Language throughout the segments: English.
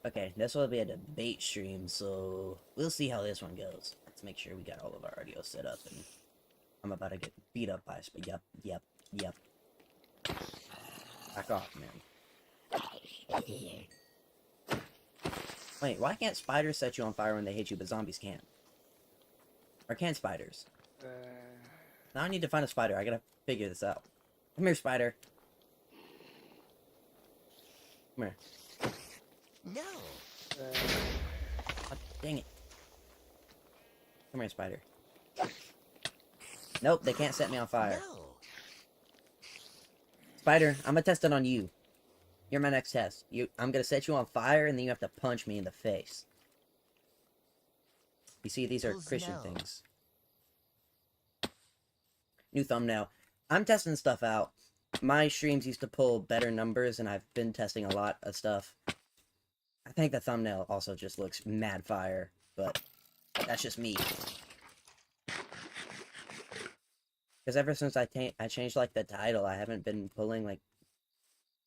Okay, this will be a debate stream, so we'll see how this one goes. Let's make sure we got all of our audio set up, and I'm about to get beat up by yep, yep, yep. Back off, man. Wait, why can't spiders set you on fire when they hit you, but zombies can't? Or can spiders? Uh, Now I need to find a spider. I gotta figure this out. Come here, spider. Come here. No. Oh, dang it. Come here, spider. Nope, they can't set me on fire. No. Spider, I'm gonna test it on you. You're my next test. I'm gonna set you on fire, and then you have to punch me in the face. You see, these are Christian No. things. New thumbnail. I'm testing stuff out. My streams used to pull better numbers, and I've been testing a lot of stuff. I think the thumbnail also just looks mad fire, but that's just me. Because ever since I changed, like, the title, I haven't been pulling, like,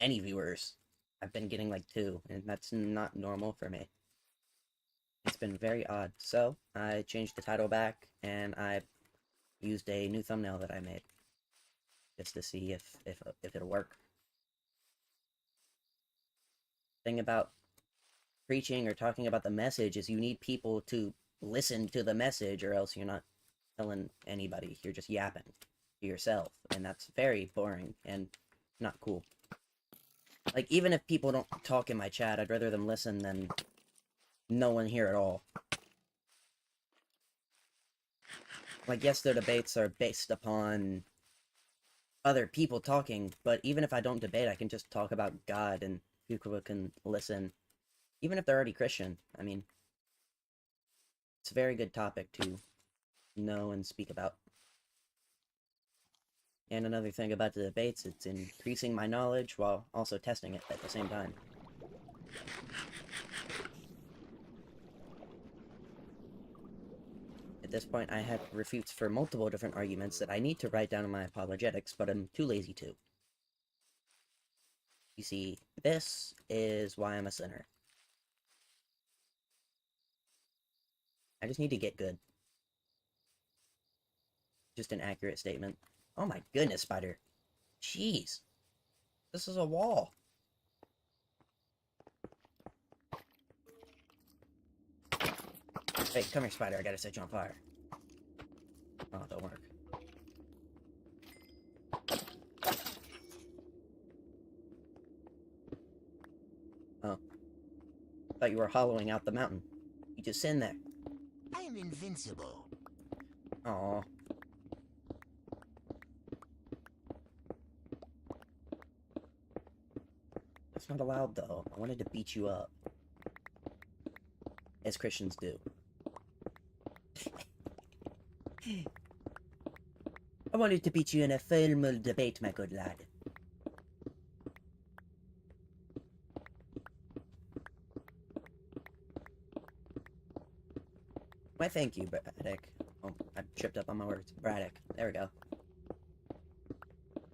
any viewers. I've been getting, like, 2, and that's not normal for me. It's been very odd. So, I changed the title back, and I used a new thumbnail that I made. Just to see if it'll work. Thing about preaching or talking about the message is you need people to listen to the message, or else you're not telling anybody. You're just yapping to yourself, and that's very boring and not cool. Like, even if people don't talk in my chat, I'd rather them listen than no one here at all. Like, yes, their debates are based upon other people talking, but even if I don't debate, I can just talk about God, and people can listen, even if they're already Christian. I mean, it's a very good topic to know and speak about. And another thing about the debates, it's increasing my knowledge while also testing it at the same time. At this point, I have refutes for multiple different arguments that I need to write down in my apologetics, but I'm too lazy to. You see, this is why I'm a sinner. I just need to get good. Just an accurate statement. Oh my goodness, spider. Jeez. This is a wall. Hey, come here, spider. I gotta set you on fire. Oh, it don't work. Oh. Thought you were hollowing out the mountain. You just sit in there. I am invincible. Aw. That's not allowed, though. I wanted to beat you up. As Christians do. I wanted to beat you in a formal debate, my good lad. Why, thank you, Braddock. Oh, I tripped up on my words. Braddock. There we go.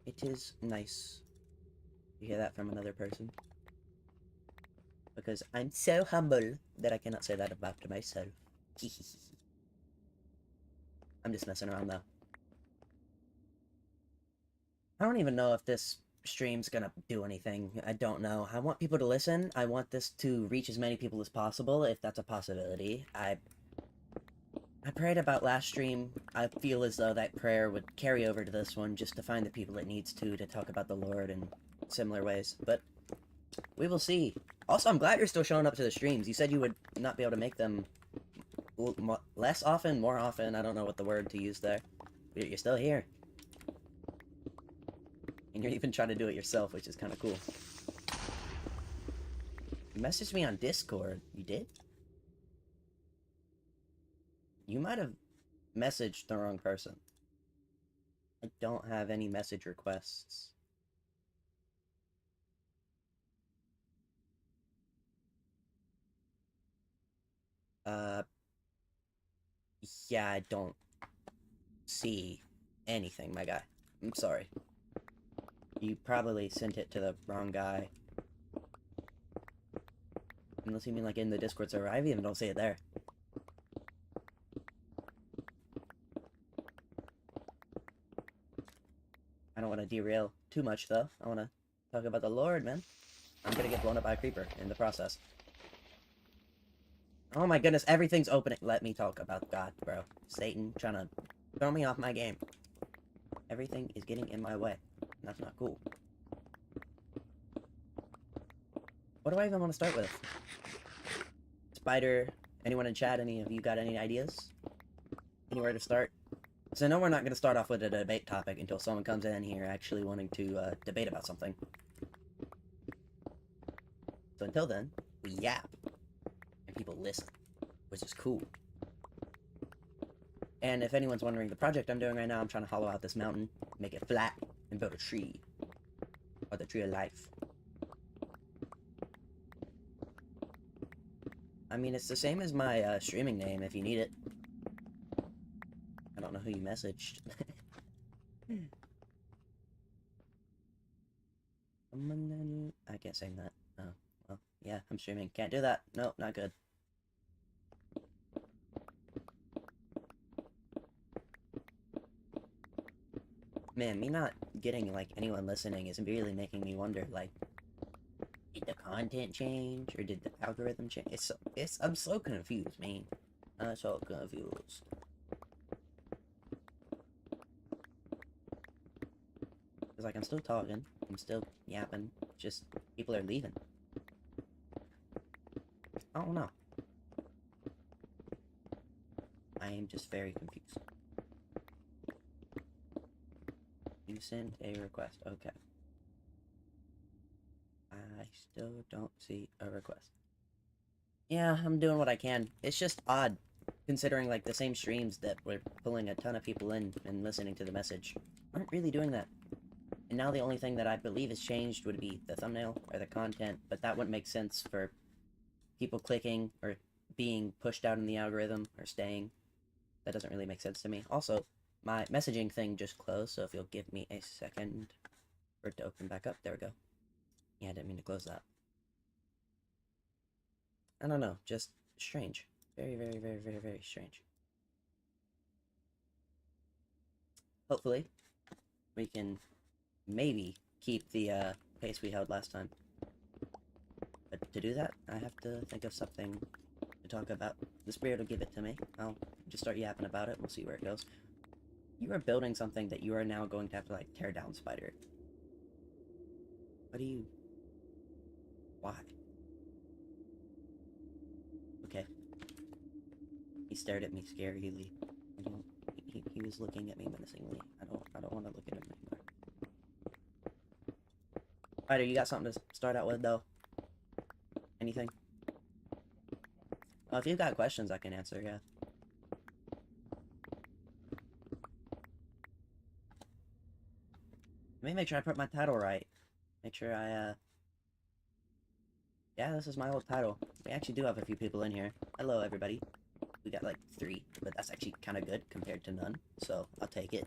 It is nice to hear that from another person. Because I'm so humble that I cannot say that about myself. I'm just messing around, though. I don't even know if this stream's gonna do anything. I don't know. I want people to listen. I want this to reach as many people as possible, if that's a possibility. I prayed about last stream. I feel as though that prayer would carry over to this one, just to find the people it needs to talk about the Lord in similar ways. But we will see. Also, I'm glad you're still showing up to the streams. You said you would not be able to make them less often, more often. I don't know what the word to use there. But you're still here. And you're even trying to do it yourself, which is kind of cool. You messaged me on Discord. You did? You might have messaged the wrong person. I don't have any message requests. Yeah, I don't see anything, my guy. I'm sorry. You probably sent it to the wrong guy. Unless you mean like in the Discord server. I even don't see it there. I don't want to derail too much, though. I want to talk about the Lord, man. I'm gonna get blown up by a creeper in the process. Oh my goodness, everything's opening. Let me talk about God, bro. Satan trying to throw me off my game. Everything is getting in my way. That's not cool. What do I even want to start with? Spider, anyone in chat, any of you got any ideas? Anywhere to start? So I know we're not going to start off with a debate topic until someone comes in here actually wanting to debate about something. So until then, we yap. And people listen, which is cool. And if anyone's wondering, the project I'm doing right now, I'm trying to hollow out this mountain, make it flat, and build a tree. Or the tree of life. I mean, it's the same as my streaming name if you need it. I don't know who you messaged. I can't say that. Oh, well, yeah, I'm streaming. Can't do that. No, not good. Man, me not getting, like, anyone listening is really making me wonder, like, did the content change, or did the algorithm change? I'm so confused, man. I'm so confused. It's like, I'm still talking, I'm still yapping, just, people are leaving. I don't know. I am just very confused. You sent a request, okay. I still don't see a request. Yeah, I'm doing what I can. It's just odd, considering, like, the same streams that were pulling a ton of people in and listening to the message aren't really doing that. And now the only thing that I believe has changed would be the thumbnail or the content, but that wouldn't make sense for people clicking or being pushed out in the algorithm or staying. That doesn't really make sense to me. Also, my messaging thing just closed, so if you'll give me a second for it to open back up. There we go. Yeah, I didn't mean to close that. I don't know, just strange. Very, very, very, very, very strange. Hopefully, we can maybe keep the pace we held last time. But to do that, I have to think of something to talk about. The spirit will give it to me. I'll just start yapping about it. We'll see where it goes. You are building something that you are now going to have to, like, tear down, Spider. What do you... Why? Okay. He stared at me scarily. He was looking at me menacingly. I don't want to look at him anymore. Spider, you got something to start out with, though? Anything? Well, if you've got questions, I can answer, yeah. Let me make sure I put my title right. Make sure I, yeah, this is my old title. We actually do have a few people in here. Hello, everybody. We got, like, 3, but that's actually kind of good compared to none, so I'll take it.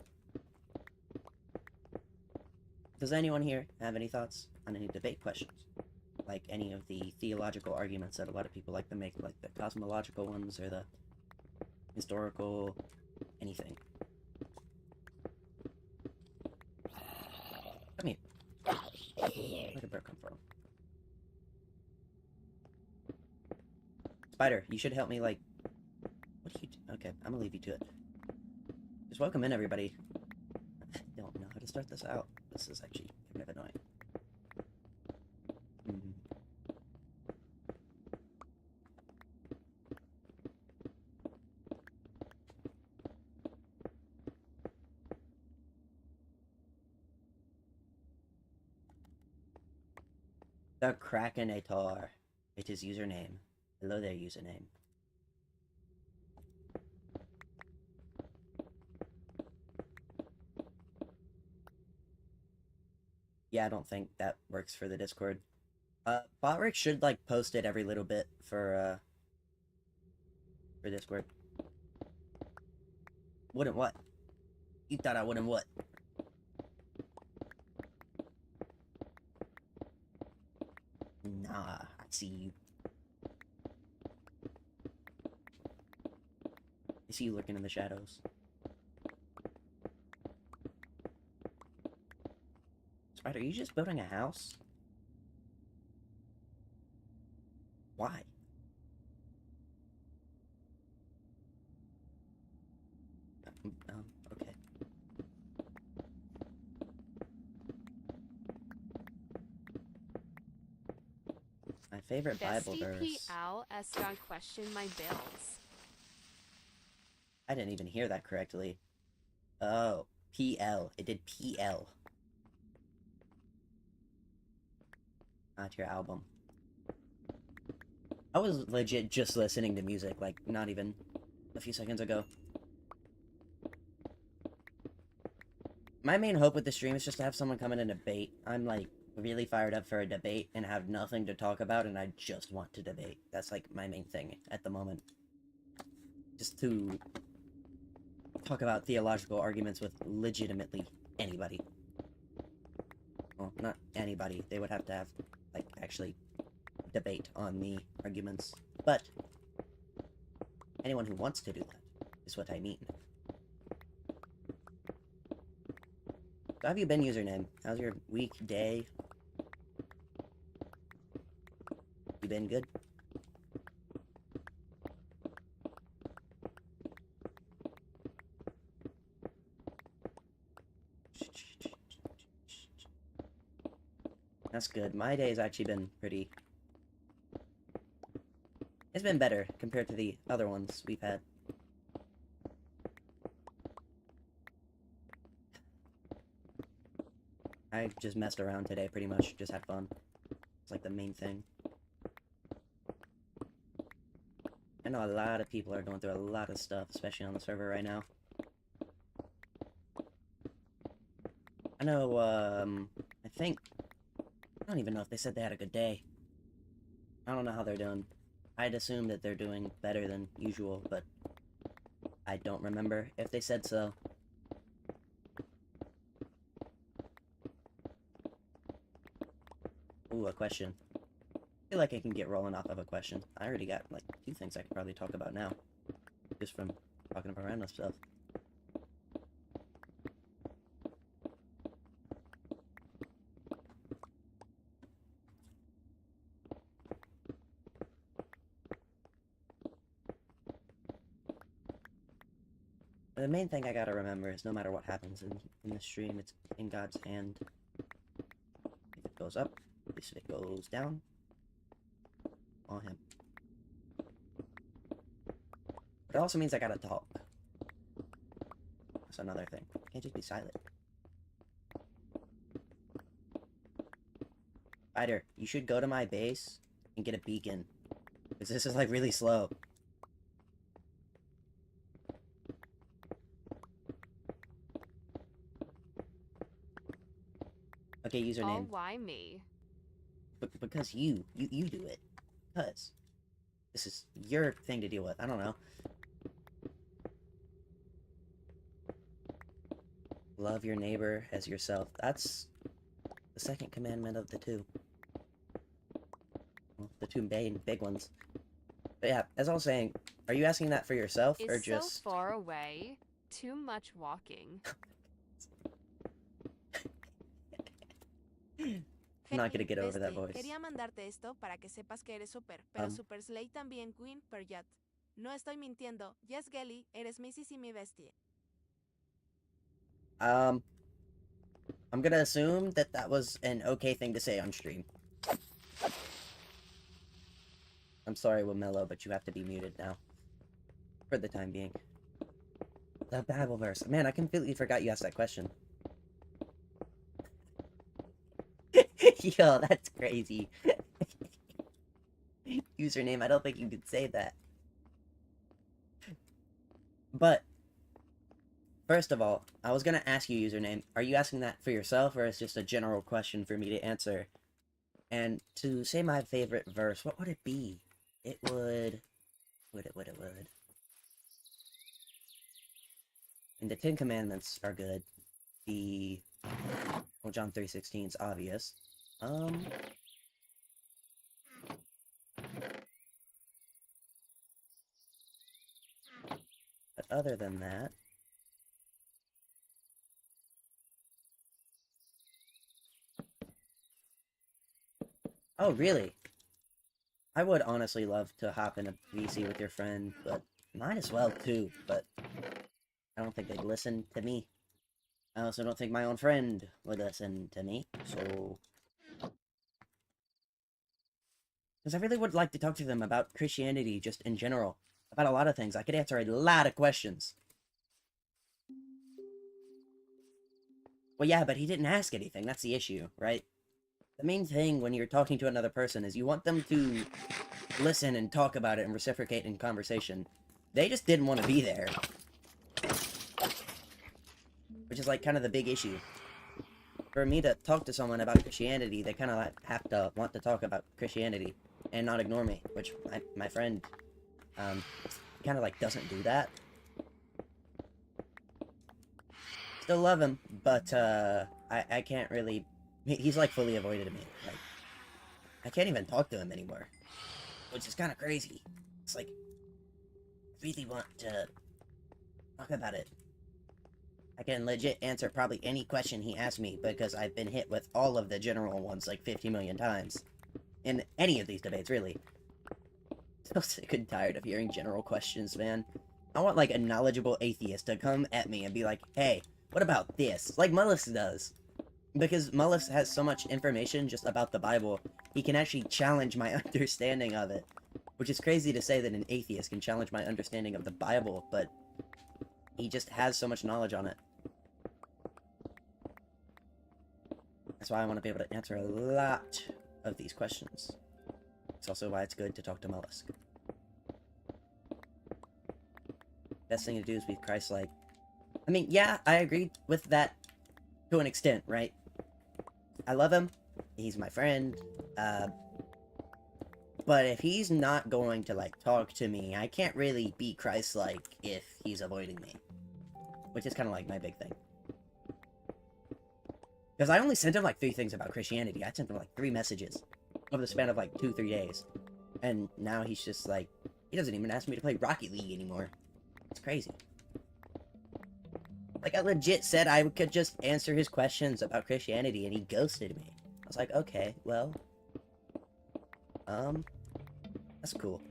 Does anyone here have any thoughts on any debate questions? Like any of the theological arguments that a lot of people like to make, like the cosmological ones or the historical, anything. Come here. Where did bird come from? Spider, you should help me, like... What do you do? Okay, I'm gonna leave you to it. Just welcome in, everybody. I don't know how to start this out. This is actually kind of annoying. The Krakenator. It is username. Hello there, username. Yeah, I don't think that works for the Discord. Botrick should, like, post it every little bit for Discord. Wouldn't what? You thought I wouldn't what? Nah, I see you. see you lurking in the shadows. Spider, are you just building a house? Why? Okay. My favorite Bible Bestie verse. PL están question my bills. I didn't even hear that correctly. Oh, PL. It did PL. Not your album. I was legit just listening to music, like, not even a few seconds ago. My main hope with the stream is just to have someone come in and debate. I'm, like, really fired up for a debate and have nothing to talk about, and I just want to debate. That's, like, my main thing at the moment. Just to talk about theological arguments with legitimately anybody. Well, not anybody. They would have to have, like, actually debate on the arguments. But anyone who wants to do that is what I mean. So how have you been, username? How's your week, day? You been good? That's good. My day's actually been pretty... It's been better compared to the other ones we've had. I just messed around today, pretty much. Just had fun. It's like the main thing. I know a lot of people are going through a lot of stuff, especially on the server right now. I know, I think... I don't even know if they said they had a good day. I don't know how they're doing. I'd assume that they're doing better than usual, but I don't remember if they said so. Ooh, a question. I feel like I can get rolling off of a question. I already got, like, 2 things I could probably talk about now. Just from talking about random stuff. The main thing I gotta remember is no matter what happens in the stream, it's in God's hand. If it goes up, if it goes down, on him. But it also means I gotta talk. That's another thing. I can't just be silent. Spider, you should go to my base and get a beacon. Because this is, like, really slow. Okay, Oh, username. why me? Because you do it. Because. This is your thing to deal with. I don't know. Love your neighbor as yourself. That's the second commandment of the 2. Well, the 2 big ones. But yeah, as I was saying, are you asking that for yourself or Is so just... far away. Too much walking. I'm not gonna get over that voice. Quería mandarte esto para que sepas que eres super, pero Super Slay también Queen vrchat. No estoy mintiendo. Yes, Gelly, eres Mississimi Bestie. I'm gonna assume that that was an okay thing to say on stream. I'm sorry, Wamelo, but you have to be muted now. For the time being. The Bible verse. Man, I completely forgot you asked that question. Yo, that's crazy. Username, I don't think you could say that. But, first of all, I was gonna ask you, username, are you asking that for yourself, or is it just a general question for me to answer? And to say my favorite verse, what would it be? It would... And the 10 Commandments are good. The... Well, John 3:16 is obvious. other than that... Oh, really? I would honestly love to hop in a VC with your friend, but might as well too, but I don't think they'd listen to me. I also don't think my own friend would listen to me, so... Because I really would like to talk to them about Christianity just in general. About a lot of things. I could answer a lot of questions. Well, yeah, but he didn't ask anything. That's the issue, right? The main thing when you're talking to another person is you want them to listen and talk about it and reciprocate in conversation. They just didn't want to be there. Which is, like, kind of the big issue. For me to talk to someone about Christianity, they kind of like, have to want to talk about Christianity and not ignore me, which my friend kind of like doesn't do that. Still love him, but I can't really... He's like fully avoided me. Like, I can't even talk to him anymore, which is kind of crazy. It's like, I really want to talk about it. I can legit answer probably any question he asks me because I've been hit with all of the general ones like 50 million times. In any of these debates, really. So sick and tired of hearing general questions, man. I want, like, a knowledgeable atheist to come at me and be like, hey, what about this? Like Mullis does. Because Mullis has so much information just about the Bible, he can actually challenge my understanding of it. Which is crazy to say that an atheist can challenge my understanding of the Bible, but he just has so much knowledge on it. That's why I want to be able to answer a lot of these questions. It's also why it's good to talk to Mollusk. Best thing to do is be Christ-like. I mean, yeah, I agree with that to an extent, right? I love him. He's my friend. But if he's not going to, like, talk to me, I can't really be Christ-like if he's avoiding me. Which is kind of like my big thing. Because I only sent him, like, 3 things about Christianity. I sent him, like, 3 messages over the span of, like, 2-3 days. And now he's just, like, he doesn't even ask me to play Rocket League anymore. It's crazy. Like, I legit said I could just answer his questions about Christianity, and he ghosted me. I was like, okay, well... that's cool.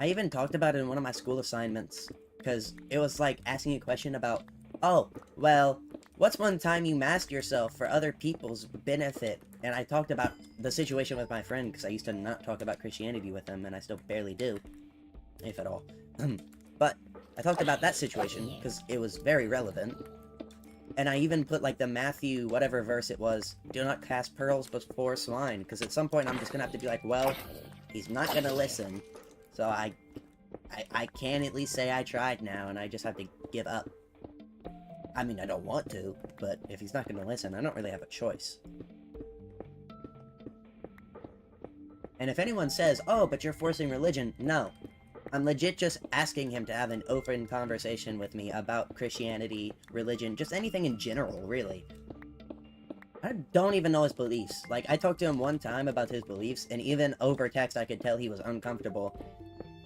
I even talked about it in one of my school assignments, because it was, like, asking a question about, oh, well, what's one time you masked yourself for other people's benefit? And I talked about the situation with my friend, because I used to not talk about Christianity with him, and I still barely do, if at all. But I talked about that situation, because it was very relevant. And I even put, like, the Matthew whatever verse it was, do not cast pearls before swine, because at some point I'm just gonna have to be like, well, he's not gonna listen, so I can at least say I tried now, and I just have to give up. I mean, I don't want to, but if he's not gonna listen, I don't really have a choice. And if anyone says, oh, but you're forcing religion, no. I'm legit just asking him to have an open conversation with me about Christianity, religion, just anything in general, really. I don't even know his beliefs. Like, I talked to him one time about his beliefs, and even over text I could tell he was uncomfortable.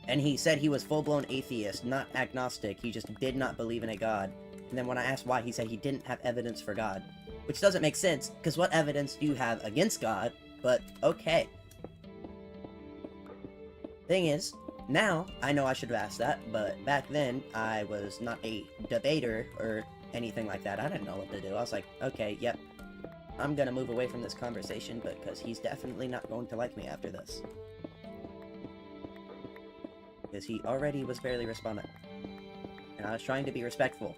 And he said he was full-blown atheist, not agnostic, he just did not believe in a god. And then when I asked why, he said he didn't have evidence for God. Which doesn't make sense, because what evidence do you have against God? But, okay. Thing is, now, I know I should have asked that, but back then, I was not a debater or anything like that. I didn't know what to do. I was like, okay, yep, I'm gonna move away from this conversation because he's definitely not going to like me after this. Because he already was barely responding. And I was trying to be respectful,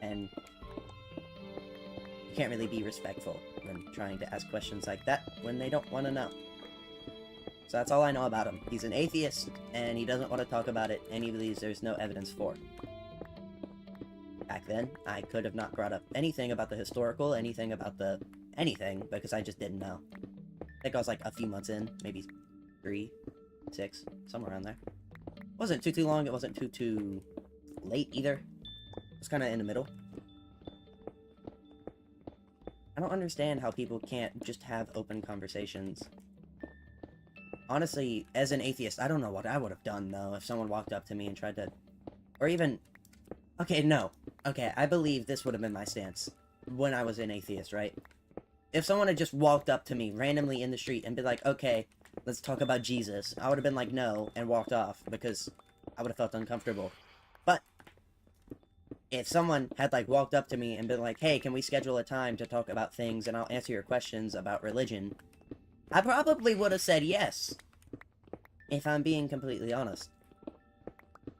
and you can't really be respectful when trying to ask questions like that when they don't want to know. So that's all I know about him. He's an atheist, and he doesn't want to talk about it, and he believes there's no evidence for it. Back then, I could have not brought up anything about the historical, anything about the... anything, because I just didn't know. I think I was like a few months in, maybe 3, 6, somewhere around there. It wasn't too long, it wasn't too late either. It was kind of in the middle. I don't understand how people can't just have open conversations. honestly, as an atheist, I don't know what I would have done, though, if someone walked up to me and tried to... Or even... Okay, no. Okay, I believe this would have been my stance when I was an atheist, right? If someone had just walked up to me randomly in the street and been like, okay, let's talk about Jesus, I would have been like, no, and walked off, because I would have felt uncomfortable. But if someone had, like, walked up to me and been like, hey, can we schedule a time to talk about things and I'll answer your questions about religion, I probably would have said yes, if I'm being completely honest.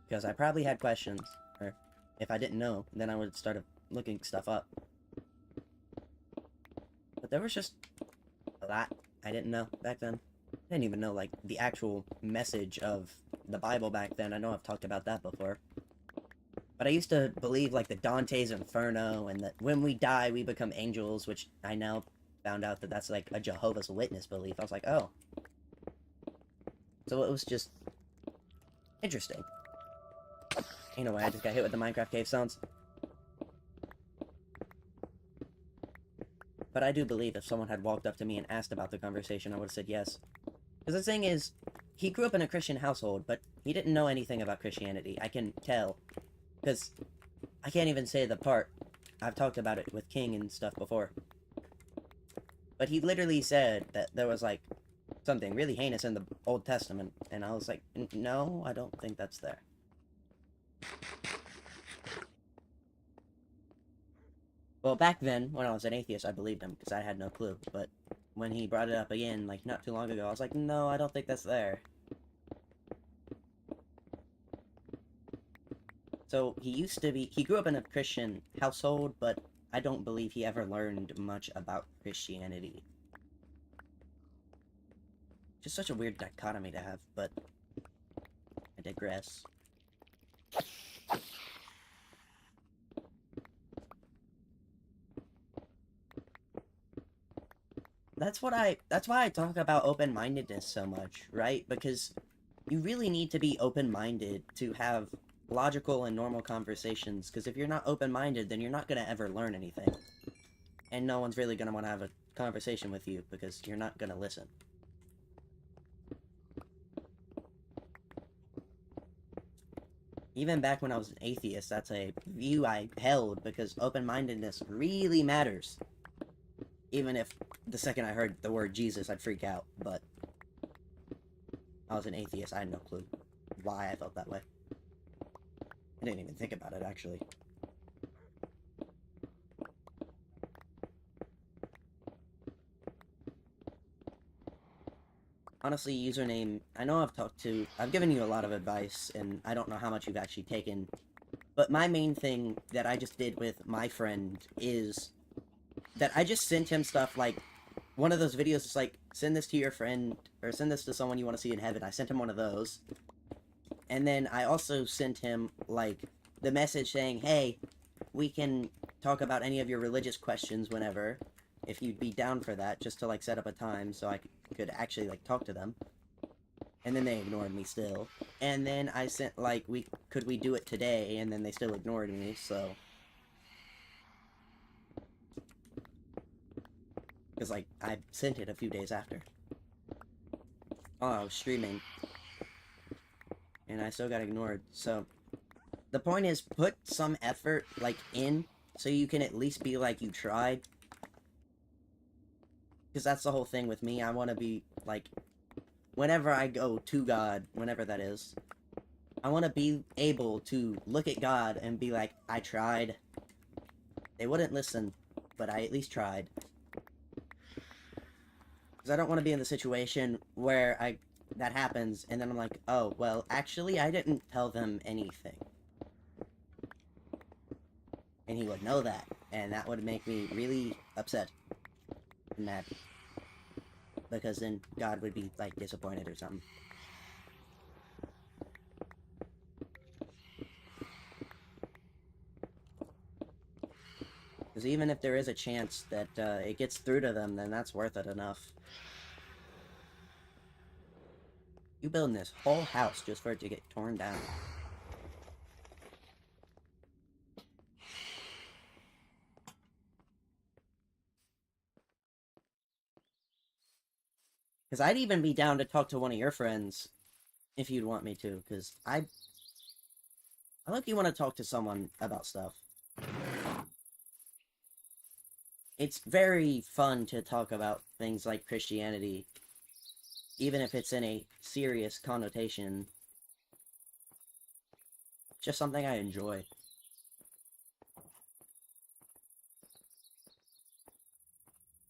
Because I probably had questions, or if I didn't know, then I would have started looking stuff up. But there was just a lot I didn't know back then. I didn't even know, like, the actual message of the Bible back then. I know I've talked about that before. But I used to believe, like, the Dante's Inferno, and that when we die, we become angels, which I now found out that that's, like, a Jehovah's Witness belief. I was like, oh. So it was just interesting. Anyway, I just got hit with the Minecraft cave sounds. But I do believe if someone had walked up to me and asked about the conversation, I would have said yes. Because the thing is, he grew up in a Christian household, but he didn't know anything about Christianity. I can tell. Because I can't even say the part. I've talked about it with King and stuff before. But he literally said that there was, like, something really heinous in the Old Testament. And I was like, no, I don't think that's there. Well, back then, when I was an atheist, I believed him, because I had no clue. But when he brought it up again, like, not too long ago, I was like, no, I don't think that's there. So, he grew up in a Christian household, but I don't believe he ever learned much about Christianity. Just such a weird dichotomy to have, but I digress. That's why I talk about open-mindedness so much, right? Because you really need to be open-minded to have logical and normal conversations, because if you're not open-minded, then you're not going to ever learn anything. And no one's really going to want to have a conversation with you, because you're not going to listen. Even back when I was an atheist, that's a view I held, because open-mindedness really matters. Even if the second I heard the word Jesus, I'd freak out, but I was an atheist, I had no clue why I felt that way. I didn't even think about it, actually. Honestly, username, I know I've given you a lot of advice, and I don't know how much you've actually taken, but my main thing that I just did with my friend is that I just sent him stuff like, one of those videos is like, send this to your friend, or send this to someone you want to see in heaven. I sent him one of those. And then I also sent him, like, the message saying, hey, we can talk about any of your religious questions whenever, if you'd be down for that, just to, like, set up a time so I could actually, like, talk to them. And then they ignored me still. And then I sent, like, could we do it today? And then they still ignored me, so... Because, like, I sent it a few days after. Oh, I was streaming. And I still got ignored, so... The point is, put some effort, like, in, so you can at least be like, you tried. Because that's the whole thing with me. I want to be, like, whenever I go to God, whenever that is, I want to be able to look at God and be like, I tried. They wouldn't listen, but I at least tried. Because I don't want to be in the situation where that happens, and then I'm like, oh, well, actually, I didn't tell them anything. And he would know that, and that would make me really upset and mad. Because then God would be, like, disappointed or something. Because even if there is a chance that it gets through to them, then that's worth it enough. You building this whole house just for it to get torn down. Because I'd even be down to talk to one of your friends if you'd want me to, because I hope you want to talk to someone about stuff. It's very fun to talk about things like Christianity, even if it's in a serious connotation. Just something I enjoy.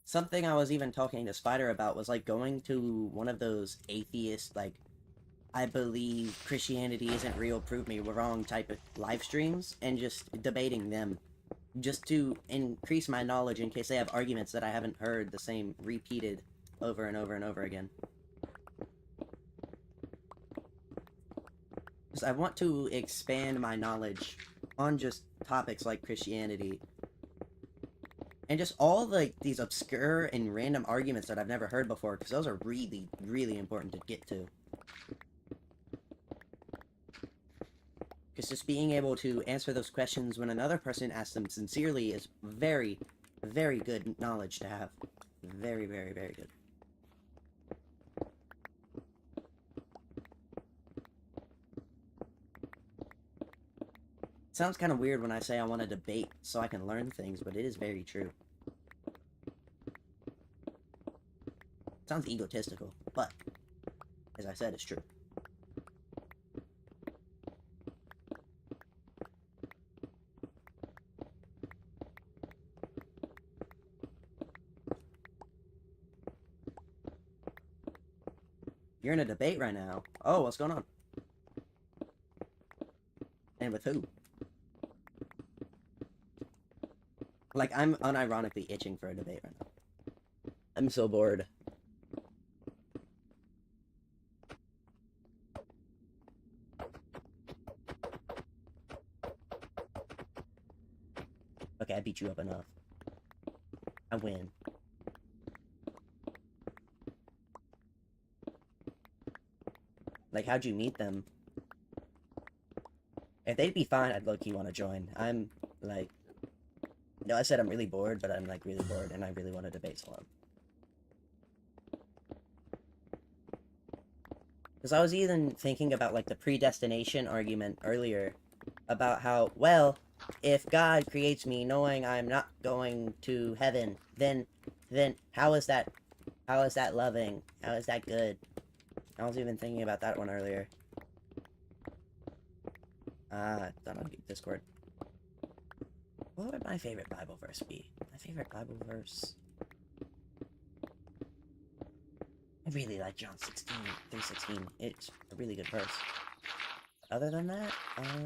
Something I was even talking to Spider about was like going to one of those atheist, like, I believe Christianity isn't real, prove me wrong type of live streams, and just debating them. Just to increase my knowledge in case they have arguments that I haven't heard the same repeated over and over and over again. Because I want to expand my knowledge on just topics like Christianity. And just all these obscure and random arguments that I've never heard before, because those are really, really important to get to. Because just being able to answer those questions when another person asks them sincerely is very, very good knowledge to have. Very, very, very good. It sounds kind of weird when I say I want to debate so I can learn things, but it is very true. It sounds egotistical, but, as I said, it's true. You're in a debate right now. Oh, what's going on? And with who? Like, I'm unironically itching for a debate right now. I'm so bored. Okay, I beat you up enough. I win. Like, how'd you meet them? If they'd be fine, I'd low-key want to join. I'm, like... No, I said I'm really bored, but I'm, like, really bored, and I really want to debate someone. Because I was even thinking about, like, the predestination argument earlier. About how, well, if God creates me knowing I'm not going to heaven, then how is that loving? How is that good? I was even thinking about that one earlier. It's not on Discord. What would my favorite Bible verse be? My favorite Bible verse... I really like John 3:16. It's a really good verse. Other than that, I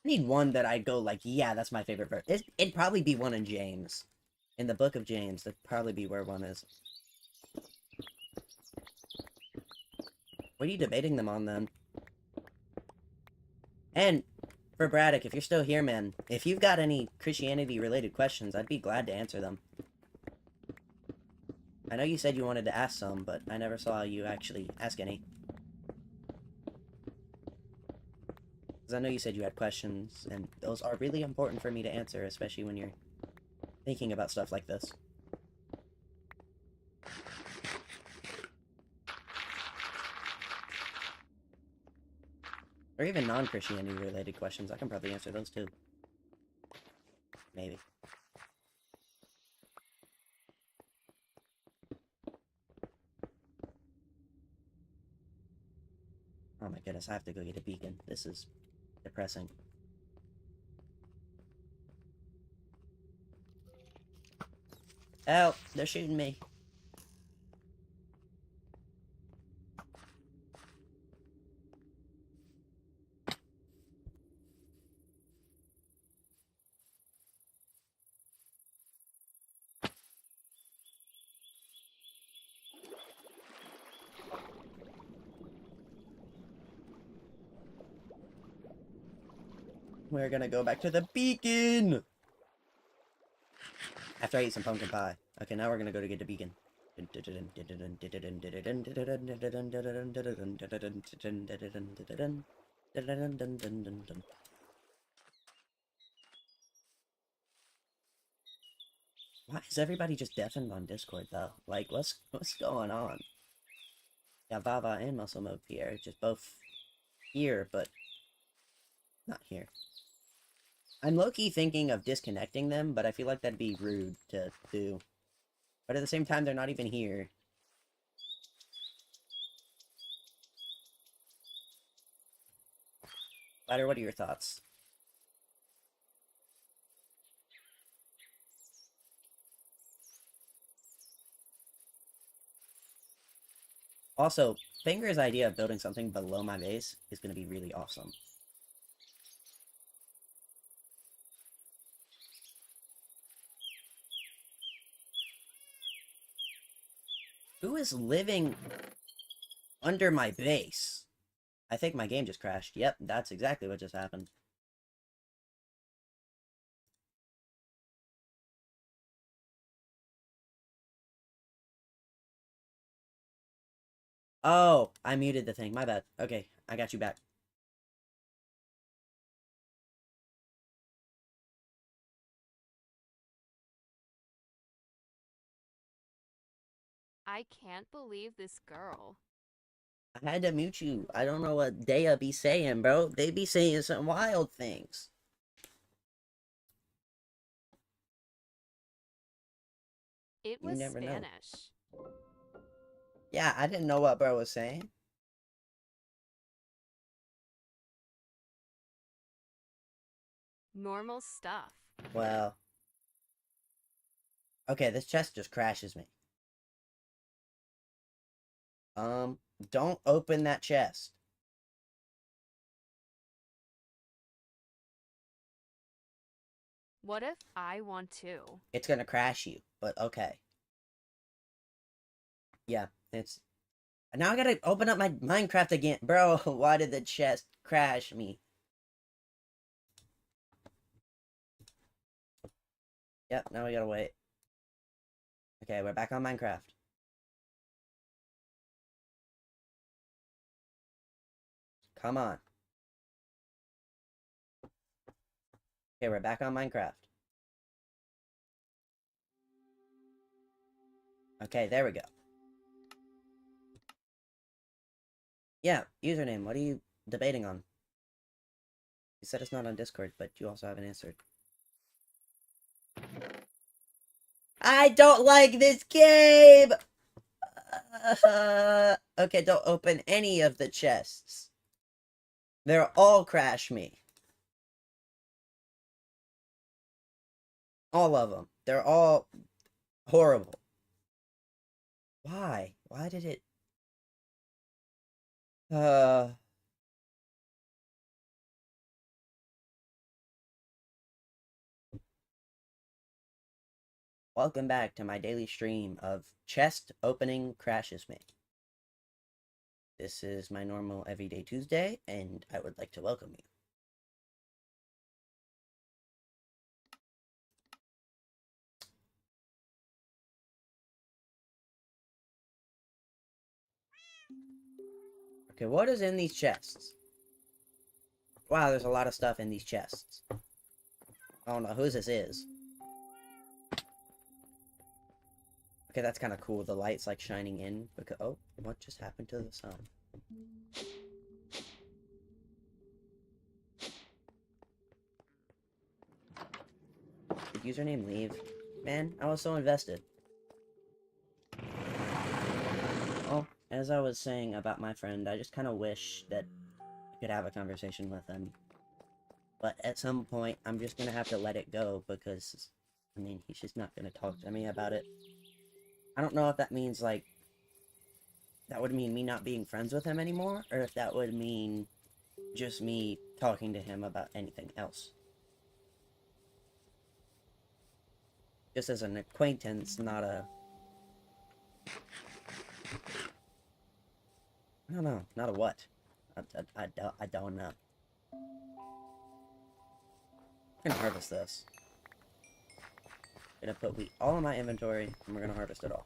need one that I'd go like, yeah, that's my favorite verse. It'd probably be one in James. In the book of James, that'd probably be where one is. What are you debating them on, then? And, for Braddock, if you're still here, man, if you've got any Christianity-related questions, I'd be glad to answer them. I know you said you wanted to ask some, but I never saw you actually ask any. Because I know you said you had questions, and those are really important for me to answer, especially when you're thinking about stuff like this. Or even non-Christianity related questions. I can probably answer those too. Maybe. Oh my goodness, I have to go get a beacon. This is depressing. Help! They're shooting me. We're gonna go back to the beacon! After I eat some pumpkin pie. Okay, now we're gonna go to get the beacon. Why is everybody just deafened on Discord though? Like, what's going on? Yeah, Vava and Muscle Mode Pierre, just both here, but not here. I'm low-key thinking of disconnecting them, but I feel like that'd be rude to do. But at the same time, they're not even here. Ladder, what are your thoughts? Also, Finger's idea of building something below my base is going to be really awesome. Who is living under my base? I think my game just crashed. Yep, that's exactly what just happened. Oh, I muted the thing. My bad. Okay, I got you back. I can't believe this girl. I had to mute you. I don't know what Dea be saying, bro. They be saying some wild things. It You was never know. Spanish. Yeah, I didn't know what bro was saying. Normal stuff. Well. Okay, this chest just crashes me. Don't open that chest. What if I want to? It's gonna crash you, but okay. Yeah, it's... Now I gotta open up my Minecraft again. Bro, why did the chest crash me? Yep, now we gotta wait. Okay, we're back on Minecraft. Come on. Okay, we're back on Minecraft. Okay, there we go. Yeah, username, what are you debating on? You said it's not on Discord, but you also haven't answered. I don't like this game! Okay, don't open any of the chests. They're all crash me. All of them. They're all horrible. Why? Why did it... Welcome back to my daily stream of chest opening crashes me. This is my normal everyday Tuesday, and I would like to welcome you. Okay, what is in these chests? Wow, there's a lot of stuff in these chests. I don't know whose this is. Okay, that's kind of cool. The light's like shining in. Because, oh, what just happened to the sun? Did username leave? Man, I was so invested. Well, as I was saying about my friend, I just kind of wish that I could have a conversation with him. But at some point, I'm just gonna have to let it go because, I mean, he's just not gonna talk to me about it. I don't know if that means, like, that would mean me not being friends with him anymore, or if that would mean just me talking to him about anything else. Just as an acquaintance, not a... I don't know, not a what. I don't know. I'm gonna harvest this. I'm gonna put wheat all in my inventory, and we're gonna harvest it all.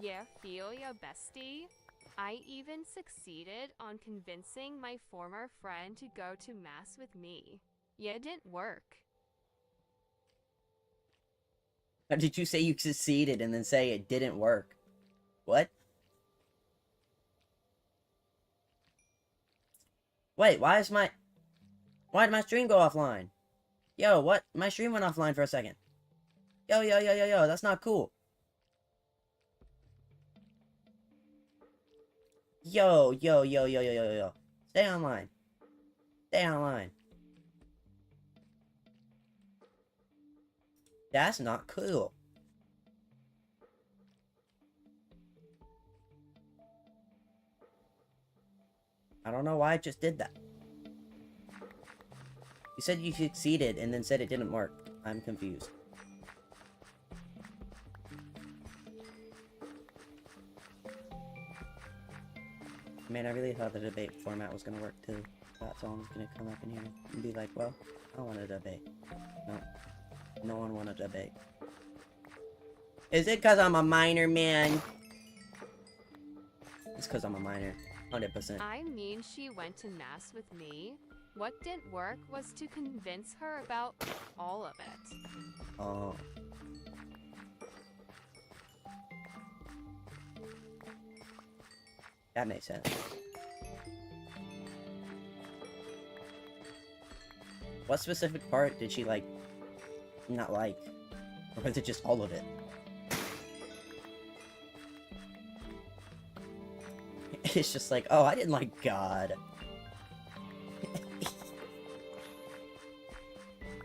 Yeah, feel ya, bestie. I even succeeded on convincing my former friend to go to mass with me. Yeah, it didn't work. How did you say you succeeded and then say it didn't work? What? Wait, why did my stream go offline? Yo, what? My stream went offline for a second. Yo, that's not cool. Yo. Stay online. Stay online. That's not cool. I don't know why I just did that. You said you succeeded and then said it didn't work. I'm confused. Man, I really thought the debate format was gonna work too. Thought someone was gonna come up in here and be like, well, I want a debate. No. No one wanted a debate. Is it because I'm a minor, man? It's because I'm a minor. 100%. I mean, she went to mass with me. What didn't work was to convince her about all of it. Oh. That makes sense. What specific part did she, like, not like? Or was it just all of it? It's just like, oh, I didn't like God.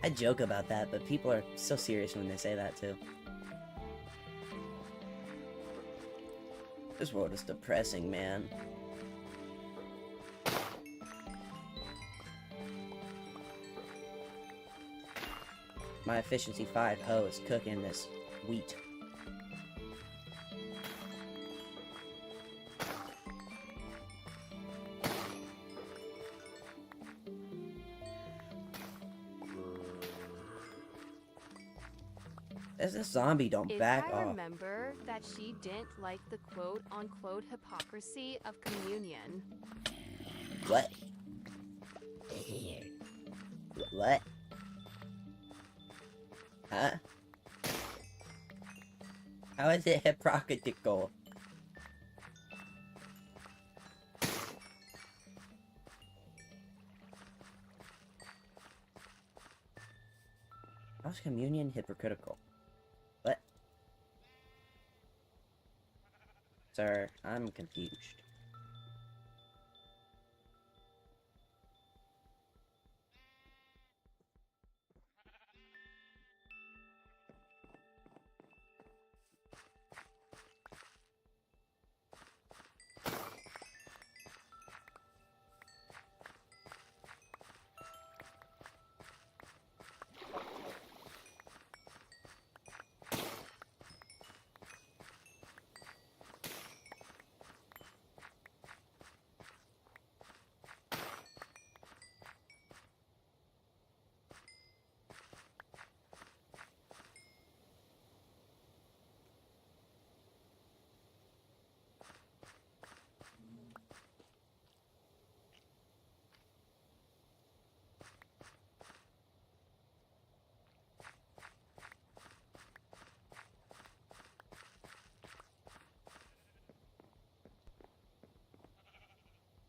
I joke about that, but people are so serious when they say that, too. This world is depressing, man. My efficiency 5 hoe is cooking this wheat. As this zombie don't If back I off. remember that she didn't like the quote-unquote hypocrisy of communion. What? What? Huh? How is it hypocritical? How's communion hypocritical? What? Sir, I'm confused.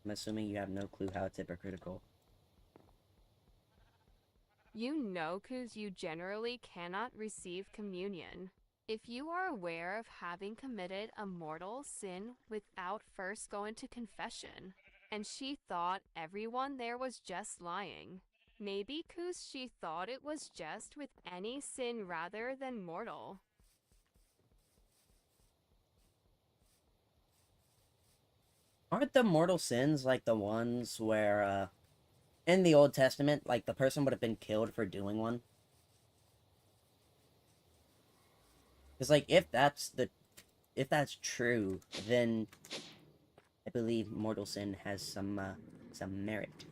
I'm assuming you have no clue how it's hypocritical. You know, 'cause you generally cannot receive communion. If you are aware of having committed a mortal sin without first going to confession, and she thought everyone there was just lying. Maybe 'cause she thought it was just with any sin rather than mortal. Aren't the mortal sins like the ones where, in the Old Testament, like, the person would have been killed for doing one? Because, like, if that's true, then I believe mortal sin has some merit.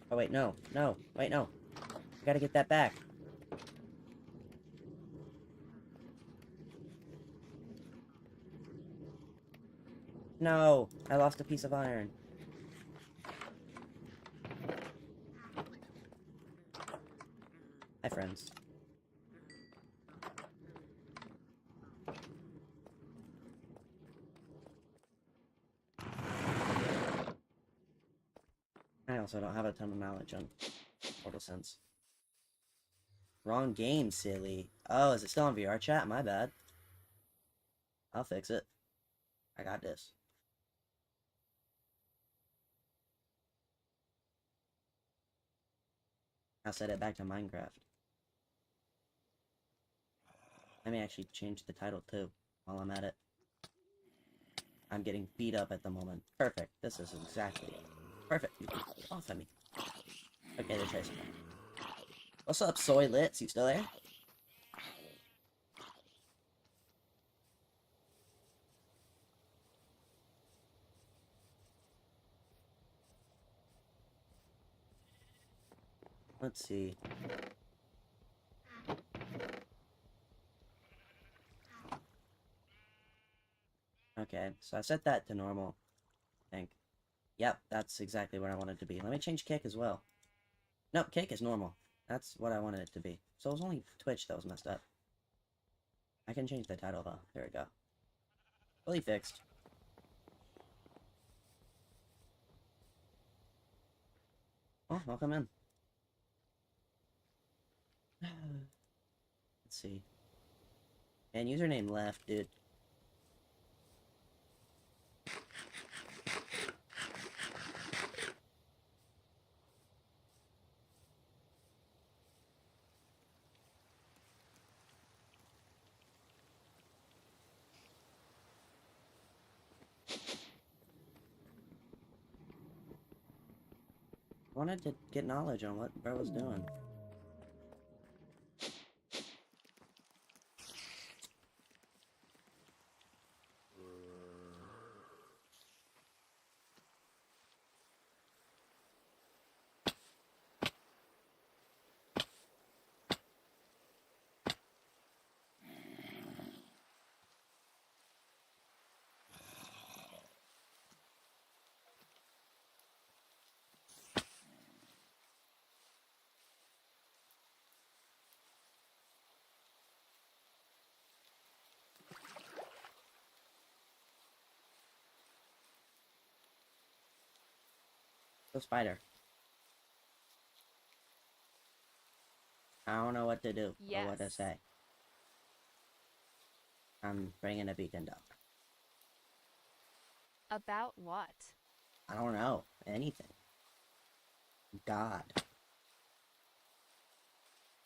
Oh, wait, no. Wait, no. I gotta get that back. No, I lost a piece of iron. Hi, friends. I also don't have a ton of knowledge on Portal Sense. Wrong game, silly. Oh, is it still on vrchat? My bad. I'll fix it. I got this. I'll set it back to Minecraft. Let me actually change the title too, while I'm at it. I'm getting beat up at the moment. Perfect. This is exactly perfect. Get off of me. Okay, they're chasing me. What's up, Soy Lits? You still there? Let's see. Okay, so I set that to normal, I think. Yep, that's exactly where I want it to be. Let me change kick as well. Nope, kick is normal. That's what I wanted it to be. So it was only Twitch that was messed up. I can change the title though. There we go. Fully fixed. Oh, welcome in. Let's see. And username left, dude. I wanted to get knowledge on what bro was doing. The spider. I don't know what to do or what to Yes. say. I'm bringing a beacon down. About what? I don't know. Anything. God.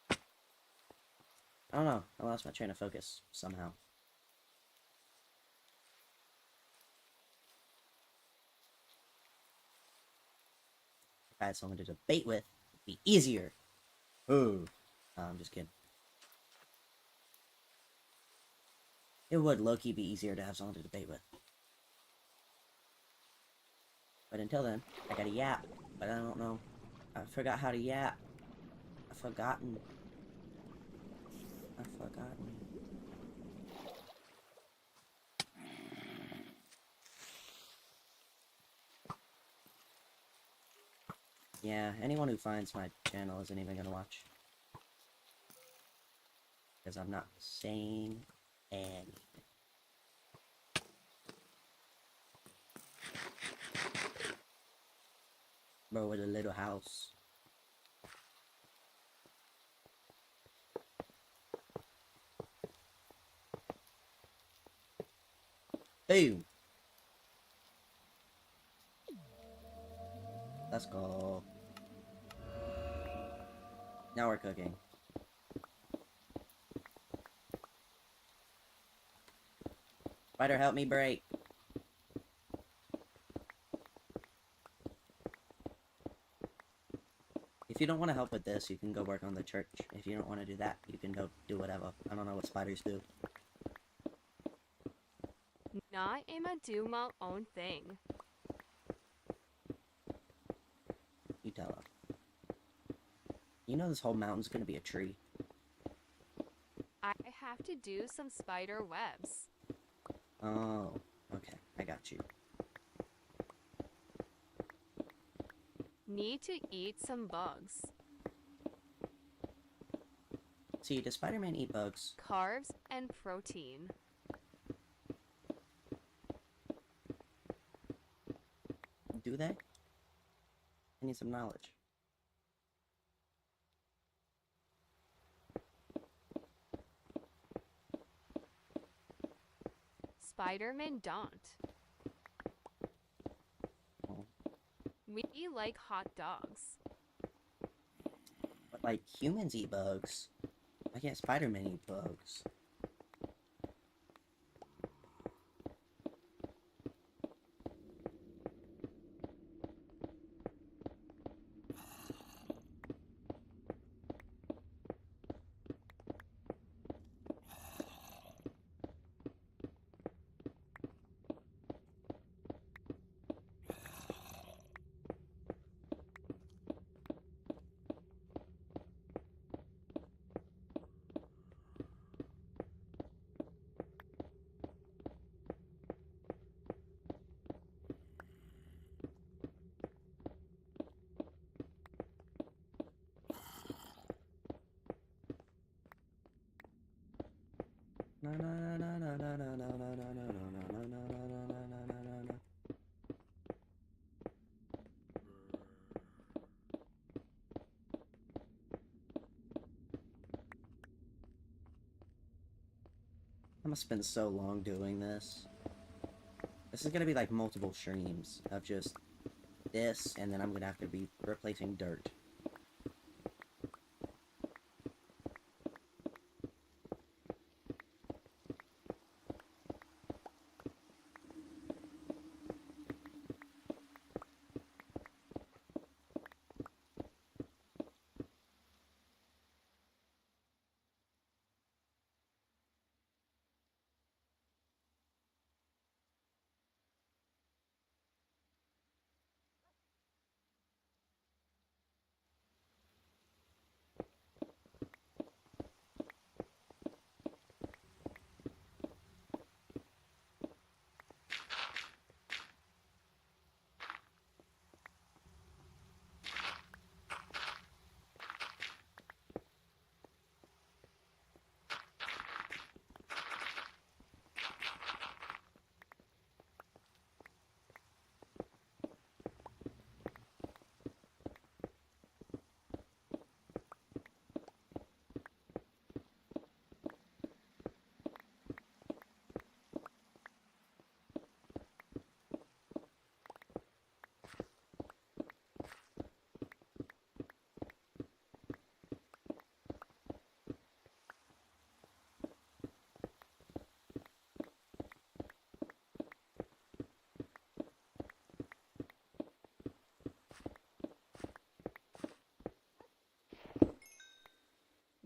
I don't know. I lost my train of focus somehow. If I had someone to debate with, it'd be easier. Ooh. I'm just kidding. It would low-key be easier to have someone to debate with. But until then, I gotta yap. But I don't know. I forgot how to yap. I've forgotten. I've forgotten. Yeah, anyone who finds my channel isn't even gonna watch. Because I'm not saying anything. Bro with a little house. Boom! Let's go. Now we're cooking. Spider, help me break. If you don't want to help with this, you can go work on the church. If you don't want to do that, you can go do whatever. I don't know what spiders do. Not I'ma do my own thing. You tell them. You know this whole mountain's gonna be a tree. I have to do some spider webs. Oh, okay. I got you. Need to eat some bugs. See, does Spider-Man eat bugs? Carbs and protein. Do they? I need some knowledge. Spider-Man don't. Oh. We like hot dogs. But, like, humans eat bugs. Why can't Spider-Man eat bugs? No, no, no, no, no, no, no, no, no, no, no, no, no, no, no, no. I'm gonna spend so long doing this. This is gonna be like multiple streams of just this, and then I'm gonna have to be replacing dirt.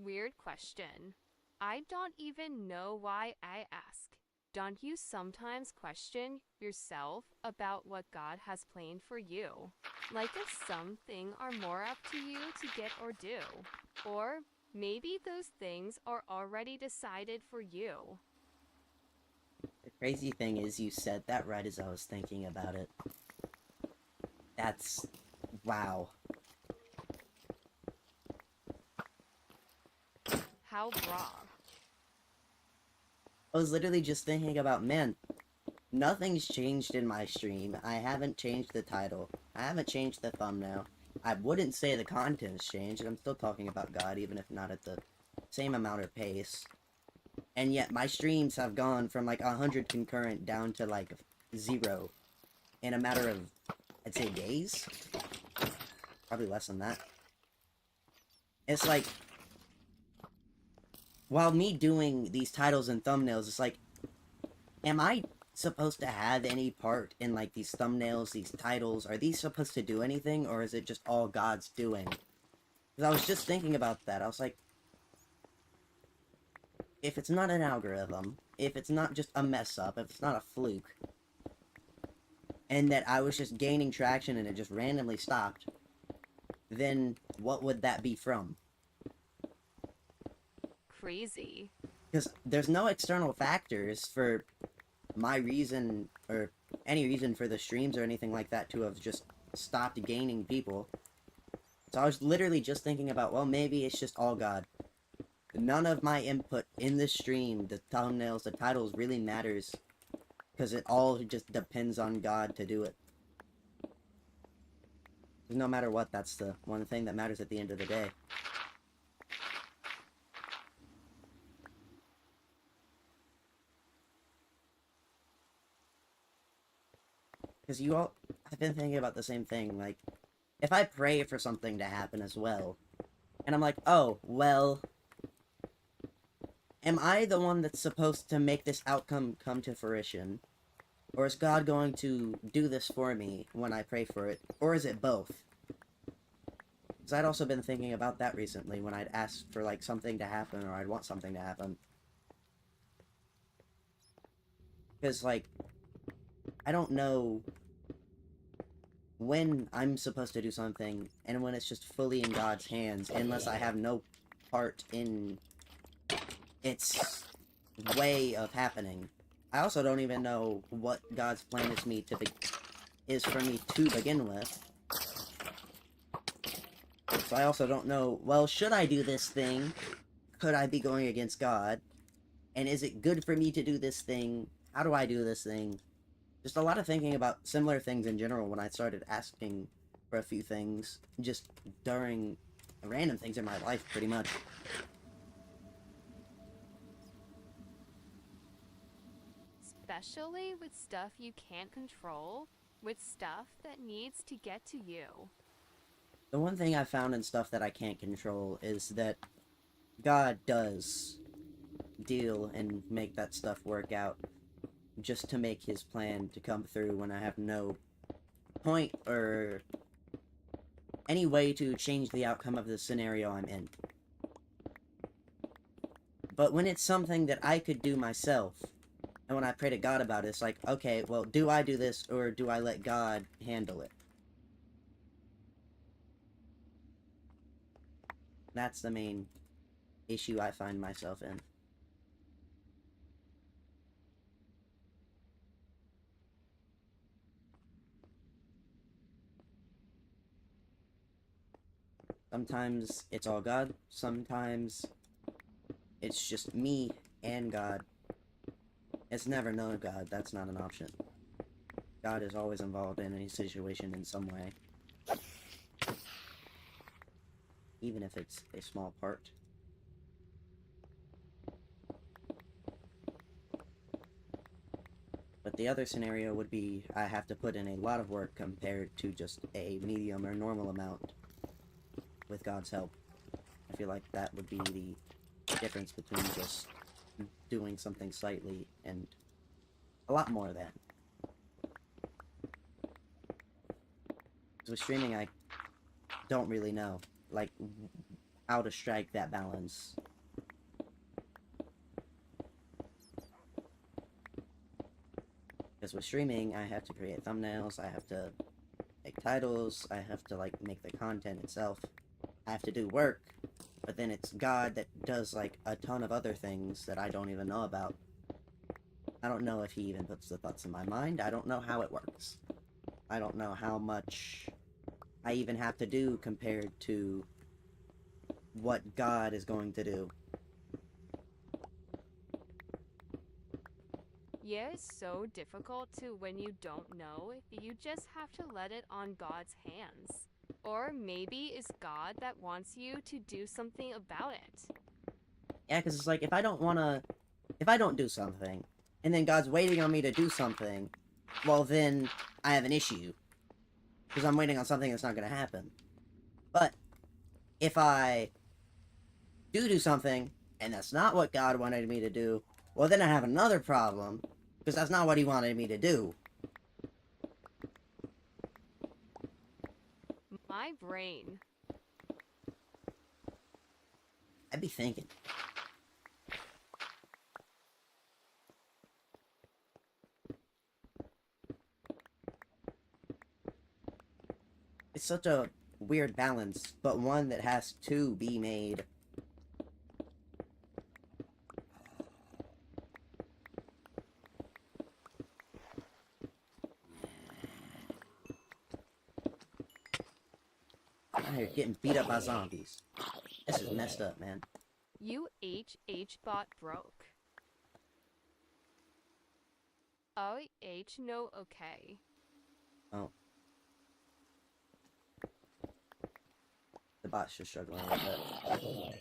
Weird question. I don't even know why I ask. Don't you sometimes question yourself about what God has planned for you? Like if something are more up to you to get or do? Or maybe those things are already decided for you. The crazy thing is, you said that right as I was thinking about it. That's... wow. How raw. I was literally just thinking about, man, nothing's changed in my stream. I haven't changed the title. I haven't changed the thumbnail. I wouldn't say the content's changed. I'm still talking about God, even if not at the same amount of pace. And yet my streams have gone from like 100 concurrent down to like 0 in a matter of, I'd say, days? Probably less than that. It's like, while me doing these titles and thumbnails, it's like, am I supposed to have any part in like these thumbnails, these titles? Are these supposed to do anything, or is it just all God's doing? Because I was just thinking about that. I was like, if it's not an algorithm, if it's not just a mess up, if it's not a fluke, and that I was just gaining traction and it just randomly stopped, then what would that be from? Crazy. Because there's no external factors for my reason or any reason for the streams or anything like that to have just stopped gaining people. So I was literally just thinking about, well, maybe it's just all God. None of my input in the stream, the thumbnails, the titles really matters. Because it all just depends on God to do it. No matter what, that's the one thing that matters at the end of the day. Because I've been thinking about the same thing, like, if I pray for something to happen as well, and I'm like, oh, well, am I the one that's supposed to make this outcome come to fruition? Or is God going to do this for me when I pray for it? Or is it both? Because I'd also been thinking about that recently when I'd ask for, like, something to happen or I'd want something to happen. Because, like, I don't know when I'm supposed to do something and when it's just fully in God's hands unless I have no part in its way of happening. I also don't even know what God's plan is for me to begin with. So I also don't know, well, should I do this thing? Could I be going against God? And is it good for me to do this thing? How do I do this thing? Just a lot of thinking about similar things in general when I started asking for a few things, just during random things in my life, pretty much. Especially with stuff you can't control, with stuff that needs to get to you. The one thing I found in stuff that I can't control is that God does deal and make that stuff work out just to make his plan to come through when I have no point or any way to change the outcome of the scenario I'm in. But when it's something that I could do myself, and when I pray to God about it, it's like, okay, well, do I do this or do I let God handle it? That's the main issue I find myself in. Sometimes it's all God, sometimes it's just me and God. It's never no God, that's not an option. God is always involved in any situation in some way. Even if it's a small part. But the other scenario would be I have to put in a lot of work compared to just a medium or normal amount with God's help. I feel like that would be the difference between just doing something slightly and a lot more than. So with streaming, I don't really know, like, how to strike that balance. Because with streaming, I have to create thumbnails, I have to make titles, I have to, like, make the content itself. I have to do work, but then it's God that does, like, a ton of other things that I don't even know about. I don't know if he even puts the thoughts in my mind. I don't know how it works. I don't know how much I even have to do compared to what God is going to do. Yeah, it's so difficult to when you don't know. You just have to let it on God's hands. Or maybe it's God that wants you to do something about it. Yeah, because it's like, if I don't do something, and then God's waiting on me to do something, well then, I have an issue. Because I'm waiting on something that's not going to happen. But, if I do something, and that's not what God wanted me to do, well then I have another problem, because that's not what he wanted me to do. My brain. I'd be thinking. It's such a weird balance, but one that has to be made. I'm here getting beat up by zombies. This is messed up, man. bot broke. No okay. Oh. The bot's just struggling a little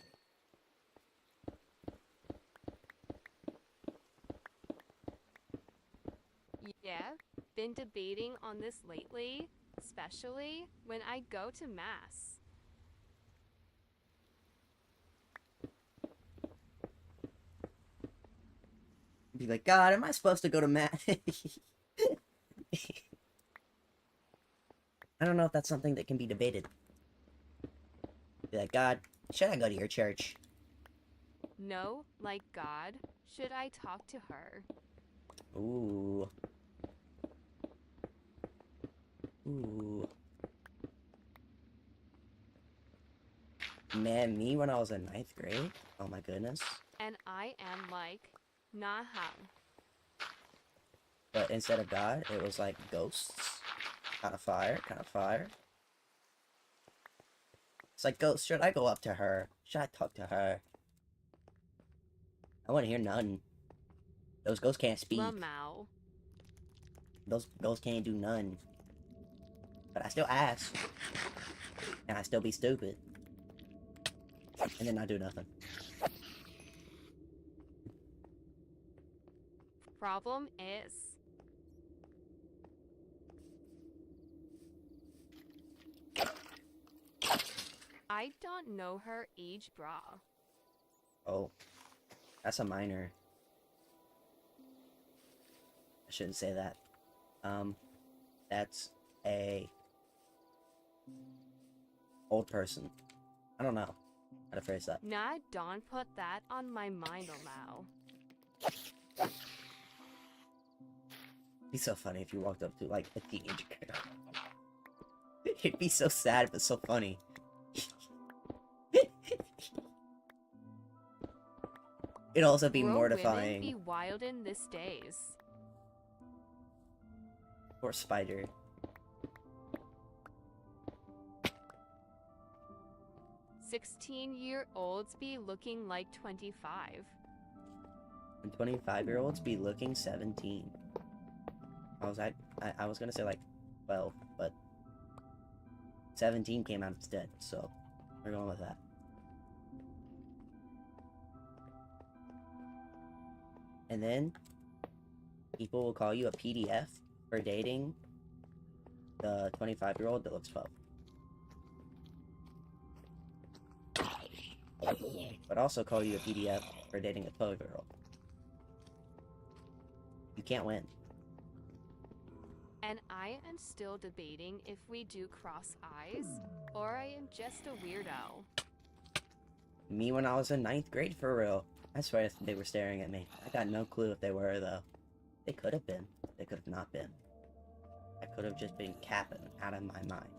bit. Yeah, been debating on this lately, especially when I go to mass. Be like, God, am I supposed to go to mass? I don't know if that's something that can be debated. Be like, God, should I go to your church? No, like God, should I talk to her? Ooh. Ooh. Man, me when I was in 9th grade? Oh my goodness. And I am like, nah how. But instead of God, it was like ghosts. Kind of fire, kind of fire. It's like, ghosts, should I go up to her? Should I talk to her? I want to hear none. Those ghosts can't speak. Lamau. Those ghosts can't do none. But I still ask. And I still be stupid. And then I do nothing. Problem is, I don't know her age, brah. Oh. That's a minor. I shouldn't say that. That's a old person. I don't know how to phrase that. Nah, don't put that on my mind, Lamau. It'd be so funny if you walked up to, like, a teenage girl. It'd be so sad, but so funny. It'd also be Bro, mortifying. women be wild in these days. Or Spider. "16-year-olds be looking like 25. And 25-year-olds be looking 17. I was gonna say like 12, but 17 came out instead, so we're going with that. And then people will call you a PDF for dating the 25-year-old that looks 12. But also call you a PDF for dating a 12-year-old. You can't win. And I am still debating if we do cross eyes, or I am just a weirdo. Me when I was in 9th grade, for real. I swear they were staring at me. I got no clue if they were, though. They could have been. They could have not been. I could have just been capping out of my mind.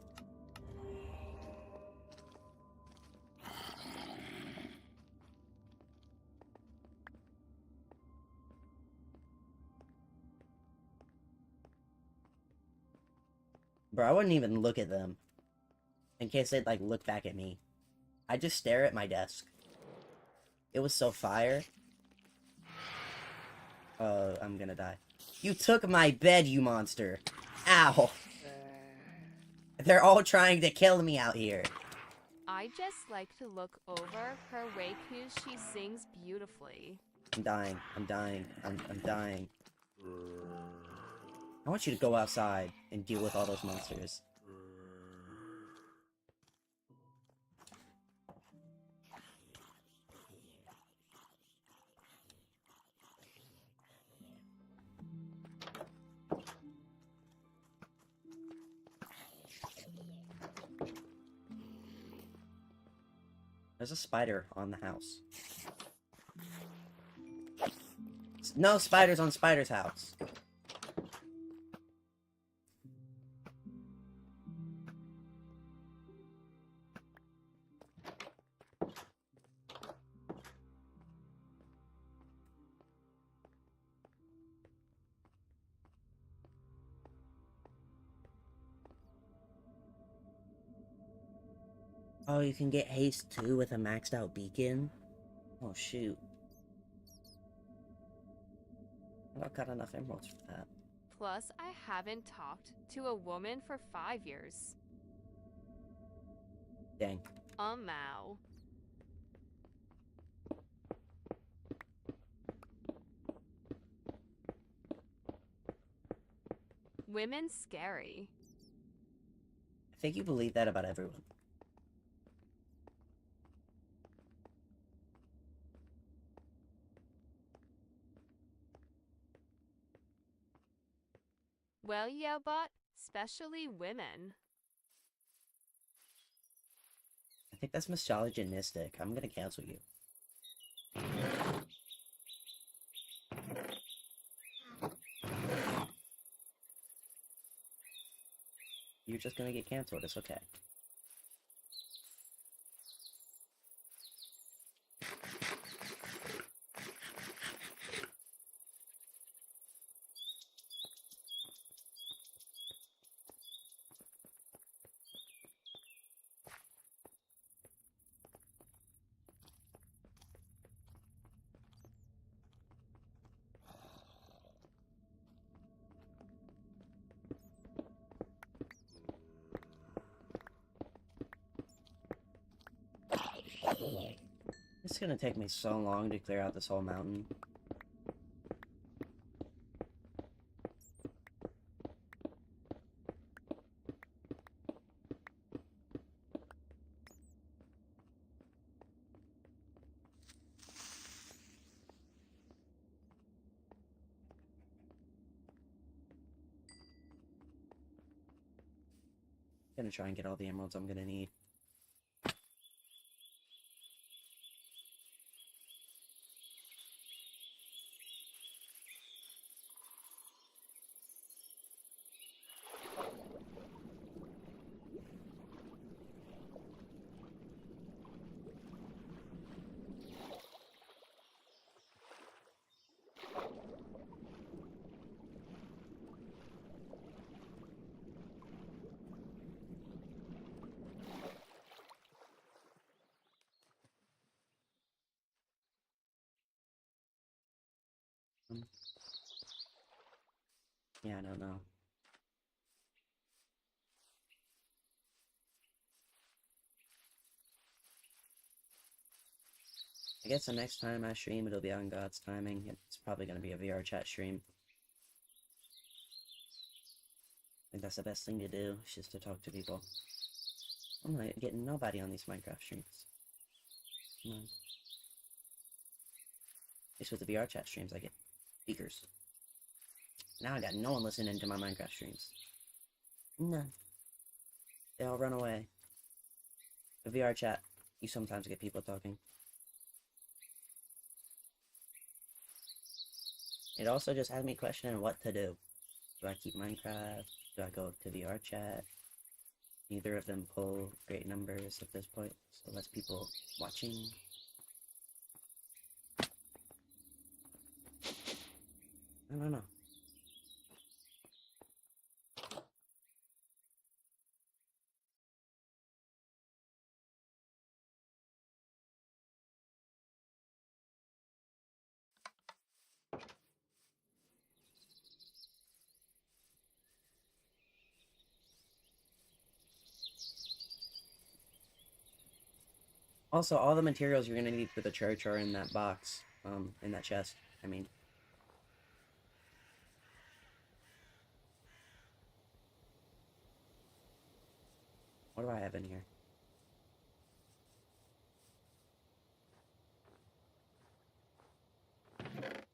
Bro, I wouldn't even look at them. In case they'd, like, look back at me. I just stare at my desk. It was so fire. I'm gonna die. You took my bed, you monster. Ow. They're all trying to kill me out here. I just like to look over her way cause she sings beautifully. I'm dying. I'm dying. I'm dying. I want you to go outside and deal with all those monsters. There's a spider on the house. No spiders on Spider's house. Oh, you can get haste too with a maxed out beacon? Oh, shoot. I've got enough emeralds for that. Plus, I haven't talked to a woman for 5 years. Dang. Ow. Women's scary. I think you believe that about everyone. Well, yeah, but especially women. I think that's misogynistic. I'm gonna cancel you. You're just gonna get canceled. It's okay. It's gonna take me so long to clear out this whole mountain. I'm gonna try and get all the emeralds I'm gonna need. Yeah, I don't know. I guess the next time I stream, it'll be on God's timing. It's probably gonna be a VR chat stream. I think that's the best thing to do, is just to talk to people. I'm not getting nobody on these Minecraft streams. Come on. At least with the VR chat streams, I get speakers. Now I got no one listening to my Minecraft streams. None. They all run away. The VR chat, you sometimes get people talking. It also just has me questioning what to do. Do I keep Minecraft? Do I go to VR chat? Neither of them pull great numbers at this point, so less people watching. I don't know. Also, all the materials you're gonna need for the church are in that box, in that chest, I mean. What do I have in here?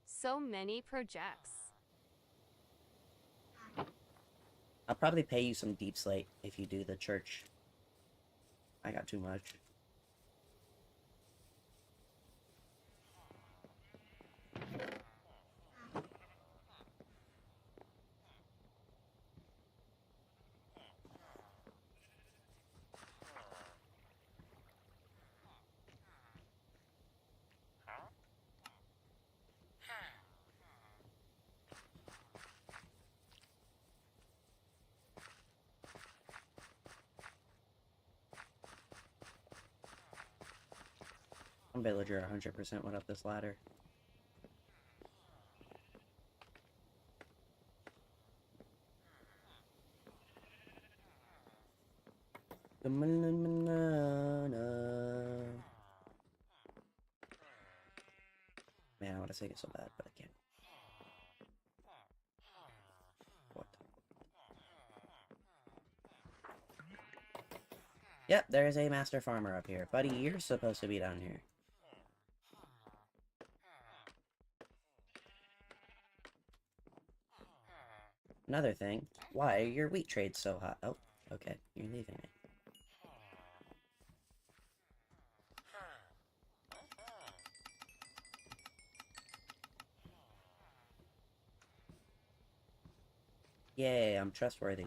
So many projects. I'll probably pay you some deep slate if you do the church. I got too much. One villager 100% went up this ladder. Man, I want to sing it so bad, but I can't. What? Yep, there's a master farmer up here. Buddy, you're supposed to be down here. Another thing, why are your wheat trades so hot? Oh, okay, you're leaving it. Yay, I'm trustworthy.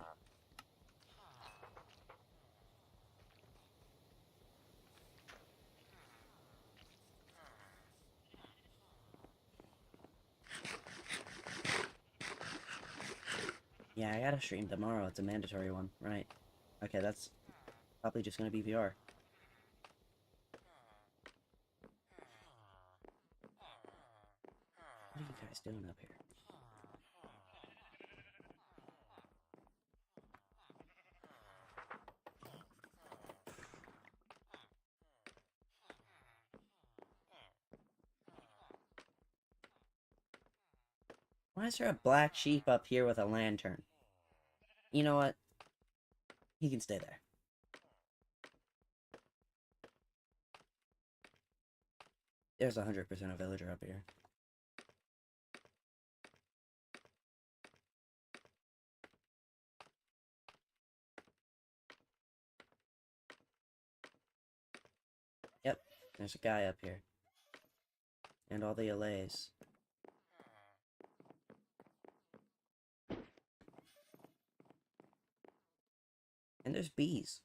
Yeah, I gotta stream tomorrow. It's a mandatory one, right? Okay, that's probably just gonna be VR. What are you guys doing up here? Why is there a black sheep up here with a lantern? You know what? He can stay there. There's 100% a villager up here. Yep, there's a guy up here. And all the allays. And there's bees.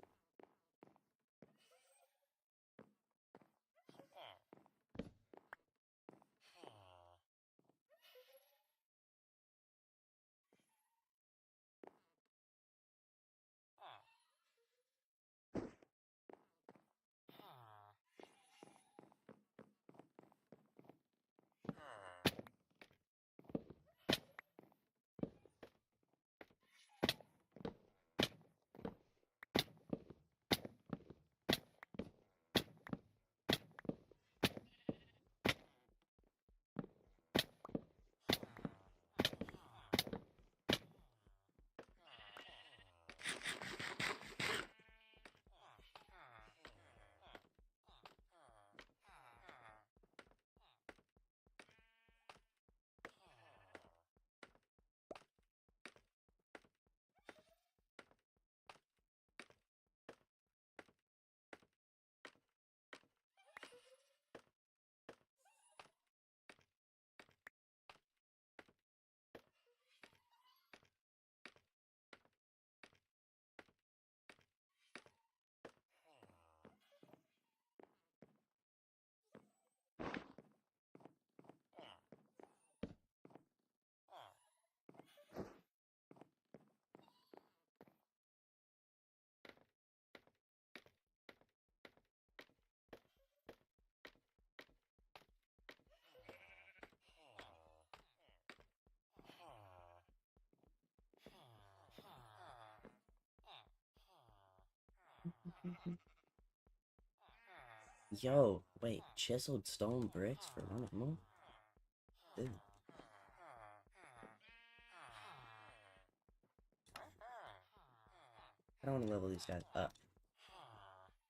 Yo, wait, chiseled stone bricks for one of them? Ew. I don't want to level these guys up.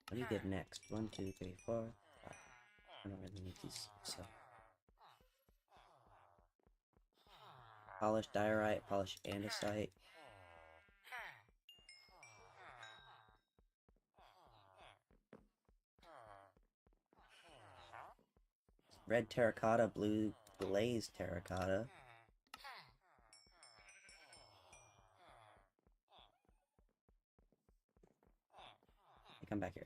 What do you get next? 1, 2, 3, 4, 5. I don't really need these, so. Polished diorite, polished andesite. Red terracotta, blue glazed terracotta. Hey, come back here.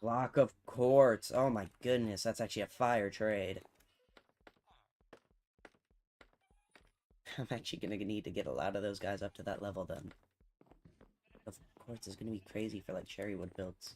Block of quartz. Oh my goodness, that's actually a fire trade. I'm actually gonna need to get a lot of those guys up to that level then. quartz is gonna be crazy for like cherrywood builds.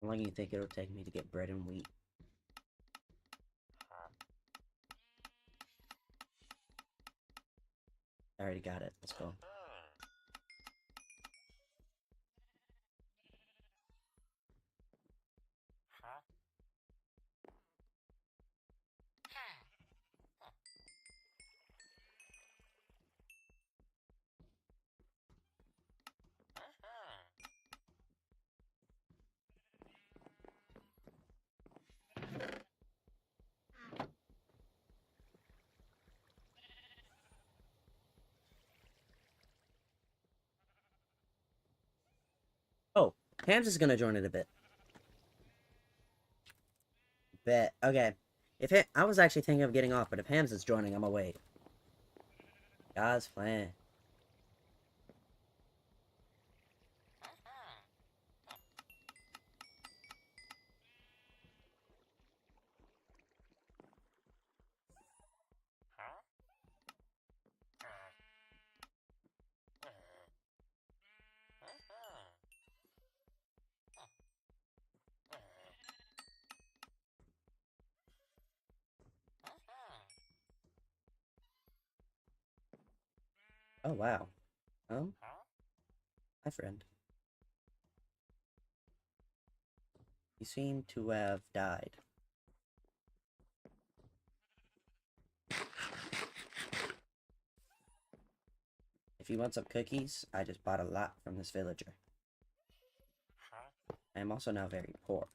How long do you think it'll take me to get bread and wheat? I already got it. Let's go. Oh, Hams is gonna join it a bit. Bet. Okay. I was actually thinking of getting off, but if Hams is joining, I'm gonna wait. God's plan. Oh, wow. Hi, friend. You seem to have died. If you want some cookies, I just bought a lot from this villager. I am also now very poor.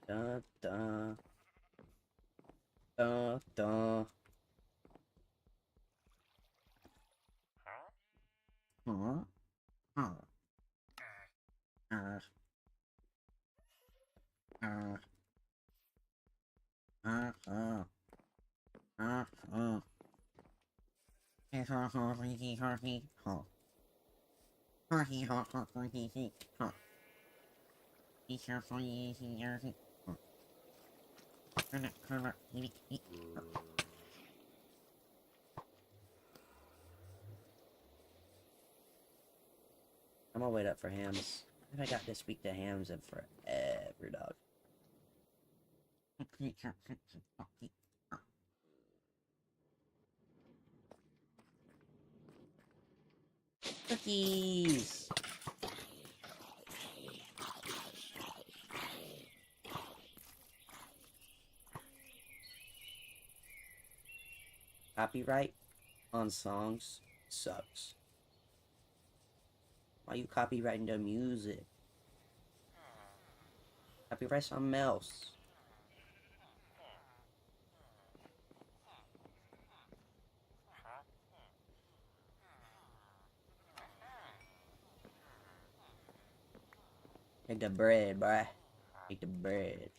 Dun dun. Dun dun. Huh? Huh. Uh. Uh. Uh. Uh. Uh. Uh. I'm gonna wait up for Hams. I got to speak to Hams in forever, dog. Cookies! Copyright on songs sucks. Why you copyrighting the music? Copyright something else. Take the bread, bruh. Take the bread.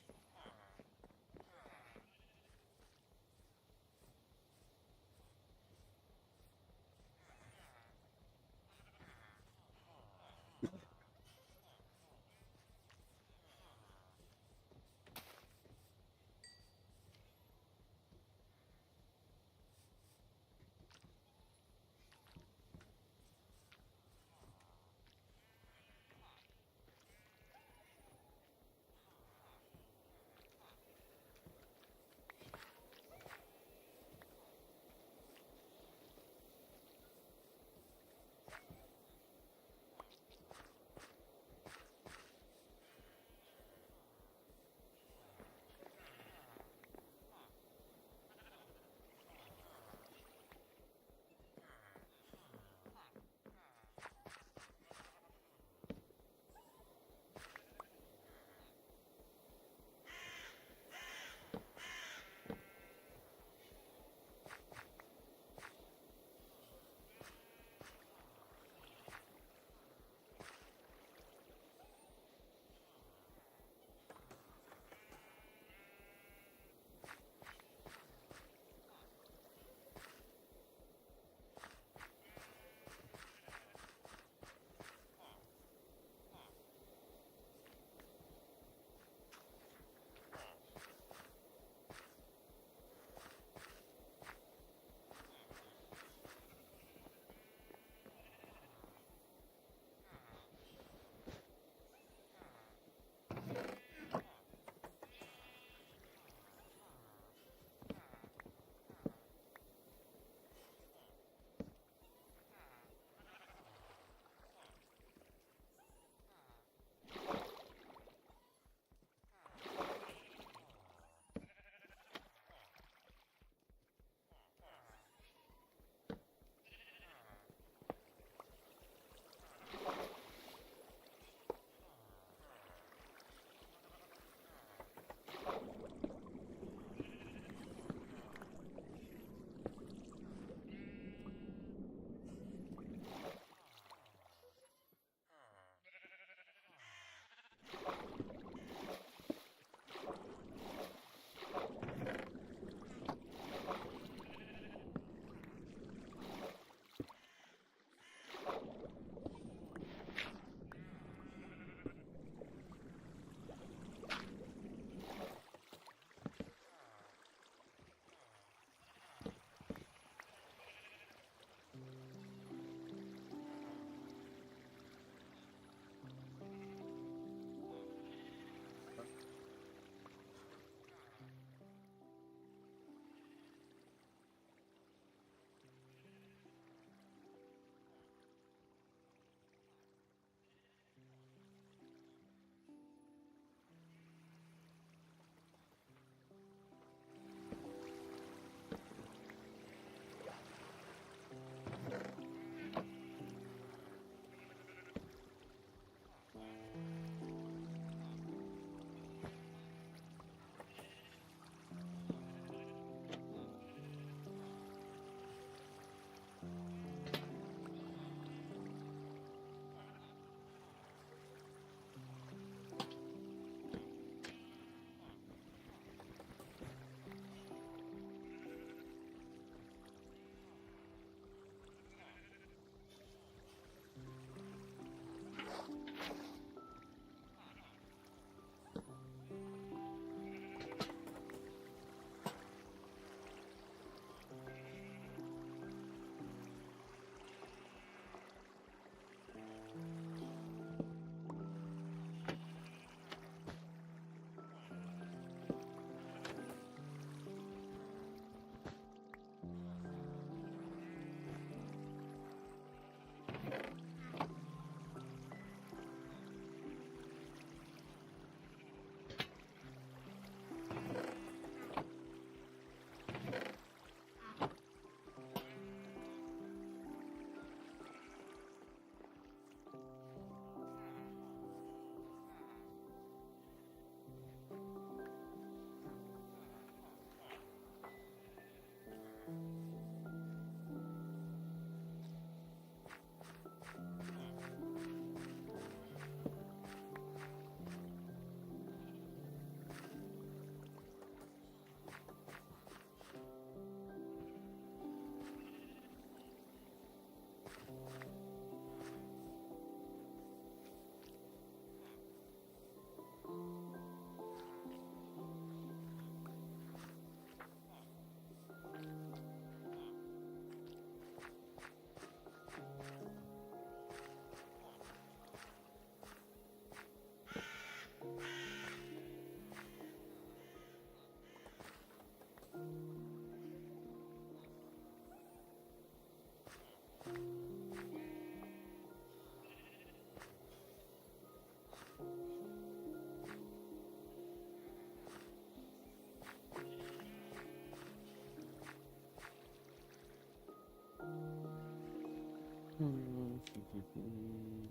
Mhm.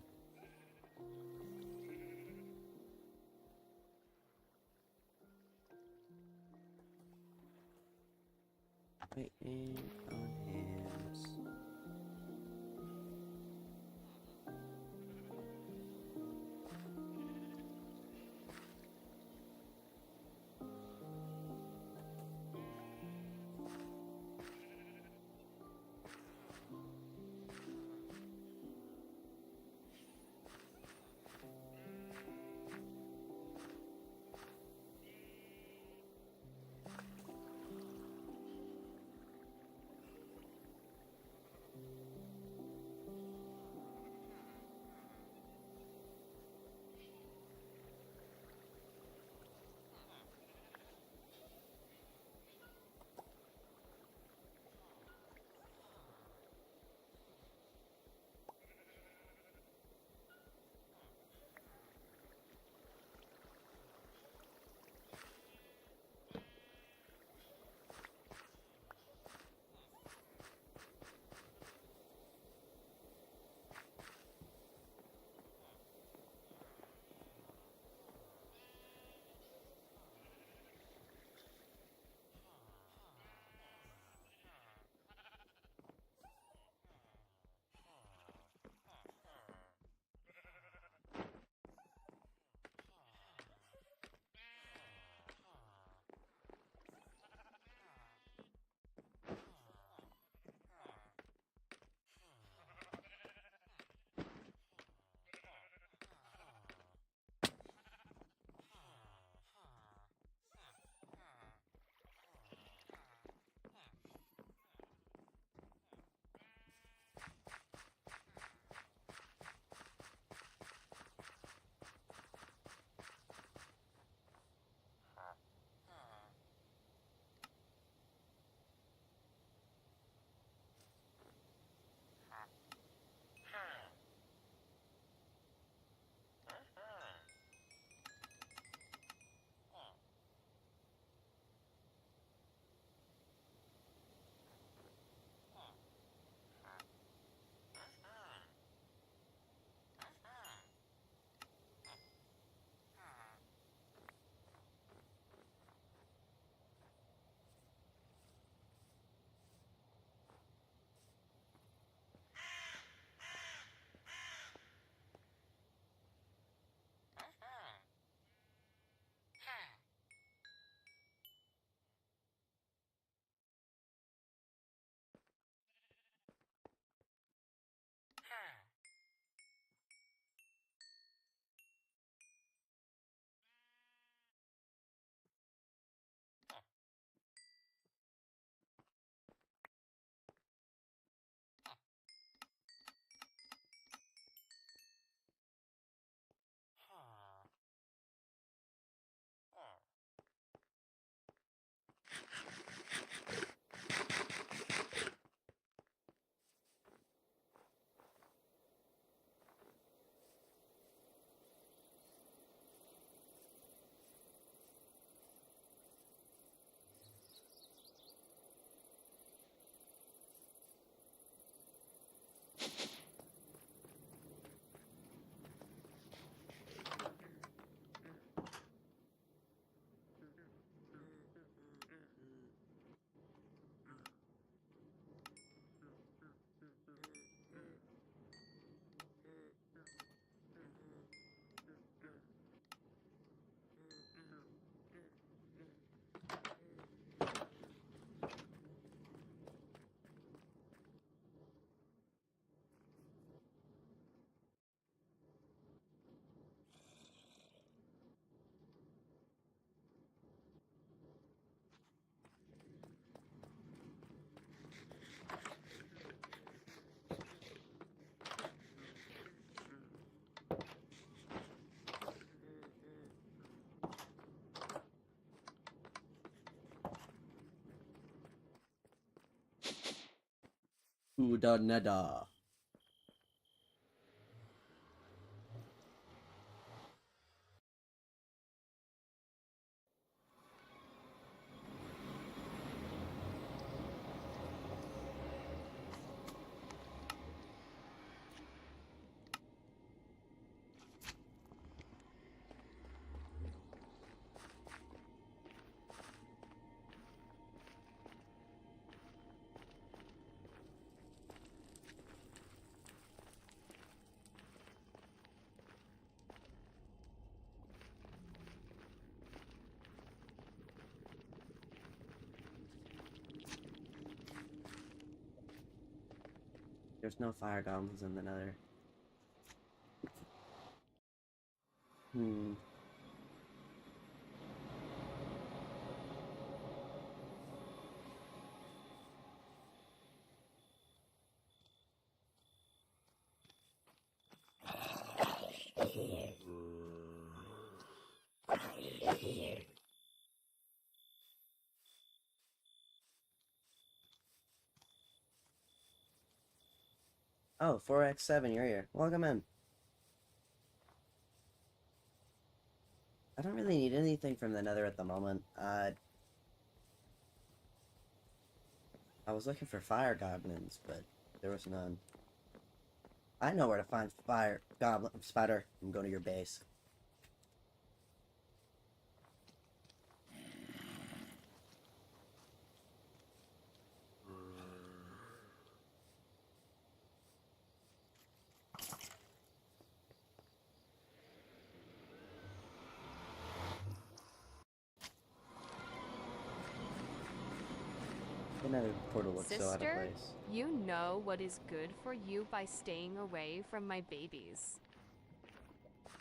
Waiting on hams. Udaneda. There's no fire goblins in the nether. Hmm. Oh, 4x7, you're here. Welcome in. I don't really need anything from the nether at the moment. I was looking for fire goblins, but there was none. I know where to find fire goblin spider. I'm going to your base. The nether portal looks so out of Sister, place. you know what is good for you by staying away from my babies.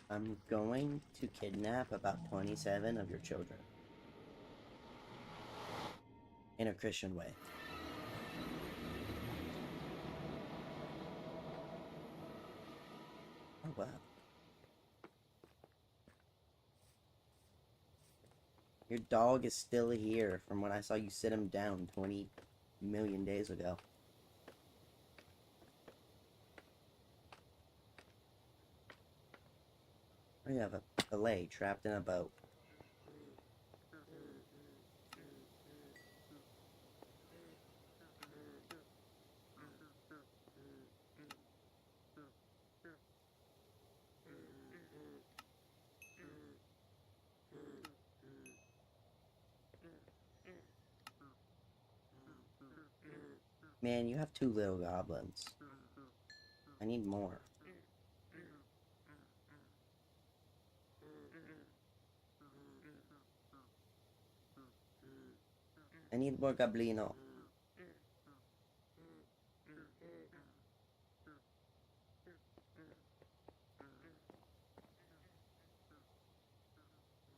I'm going to kidnap about 27 of your children. In a Christian way. Oh, wow. Your dog is still here from when I saw you sit him down 20 million days ago. Oh, you have a fillet trapped in a boat. Man, you have 2 little goblins. I need more. I need more goblino.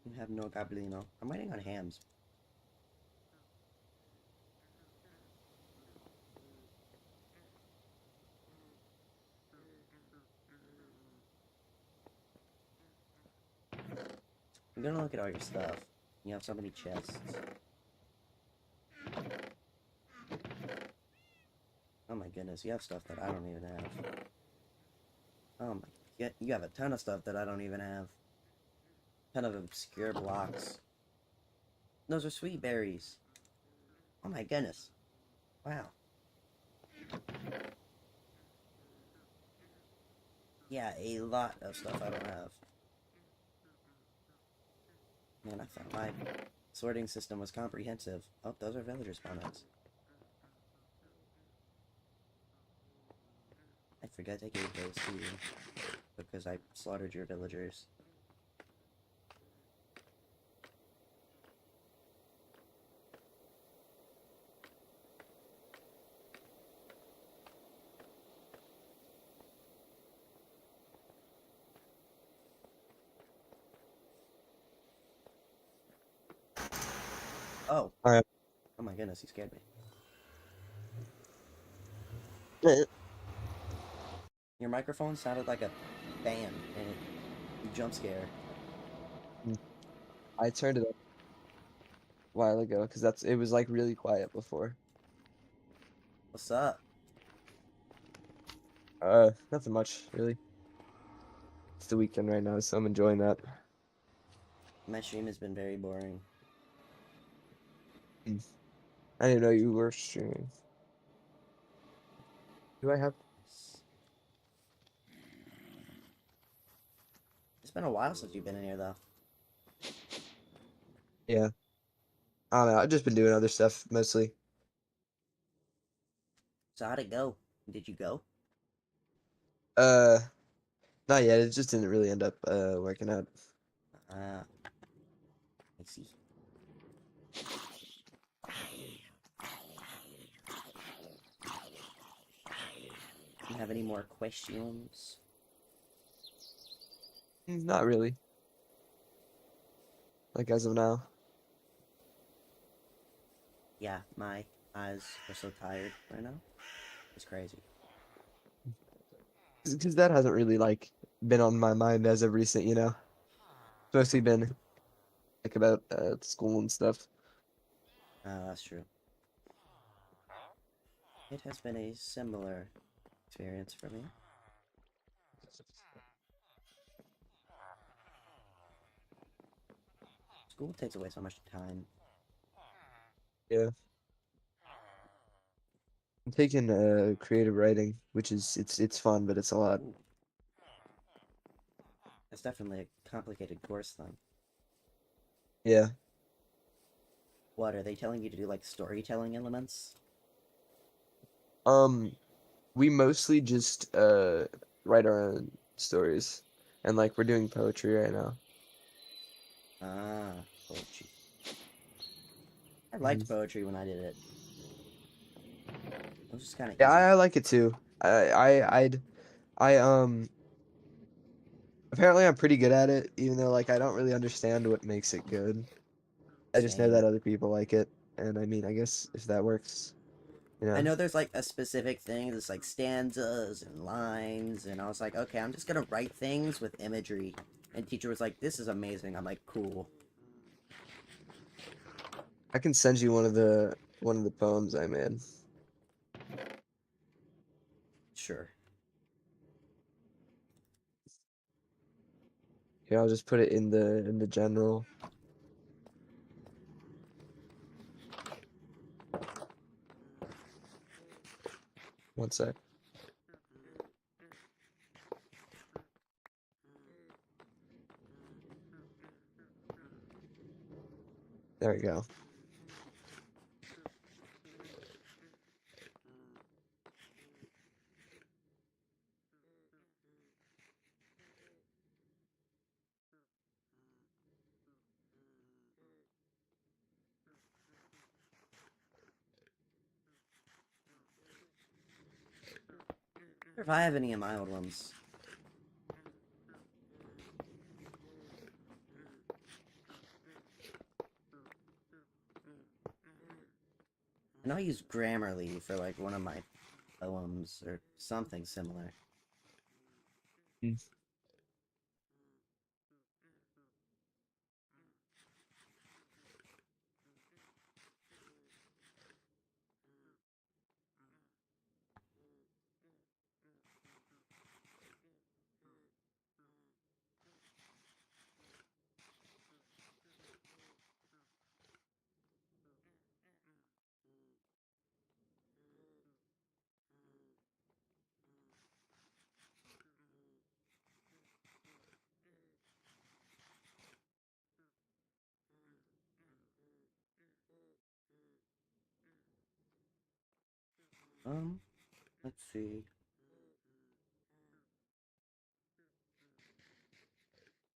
You have no goblino. I'm waiting on hams. I'm gonna look at all your stuff. You have so many chests. Oh my goodness, you have stuff that I don't even have. Oh my, you have a ton of stuff that I don't even have. Ton of obscure blocks. Those are sweet berries. Oh my goodness. Wow. Yeah, a lot of stuff I don't have. Man, I thought my sorting system was comprehensive. Oh, those are villager spawnouts. I forgot I gave those to you because I slaughtered your villagers. Oh. Alright. Oh my goodness, you scared me. Your microphone sounded like a band and you jump scare. I turned it up a while ago because it was like really quiet before. What's up? Nothing much really. It's the weekend right now, so I'm enjoying that. My stream has been very boring. I didn't know you were streaming. Do I have? It's been a while since you've been in here though. Yeah. I don't know. I've just been doing other stuff mostly. So how'd it go? Did you go? Uh, Not yet. It just didn't really end up working out. I see. You have any more questions? Not really. Like as of now. Yeah, my eyes are so tired right now. It's crazy. Because that hasn't really like been on my mind as of recent, you know. It's mostly been like about school and stuff. That's true. It has been a similar experience for me. School takes away so much time. Yeah. I'm taking creative writing, which is it's fun, but it's a lot. Ooh, it's definitely a complicated course, then. Yeah. What, are they telling you to do, like, storytelling elements? Um, we mostly just write our own stories, and like we're doing poetry right now. Ah, poetry. I Mhm. liked poetry when I did it. It was just kind of Yeah, easy. I like it too. I apparently I'm pretty good at it, even though like I don't really understand what makes it good. I just know Same. that other people like it, and I mean, I guess if that works, you I know. know there's like a specific thing that's like stanzas and lines, and I was like, okay, I'm just gonna write things with imagery. And teacher was like, this is amazing. I'm like, cool. I can send you one of the poems I made. Sure. Here, I'll just put it in the general. One sec. There we go. If I have any of my old ones. I know I used Grammarly for like one of my poems or something similar. Mm. Let's see.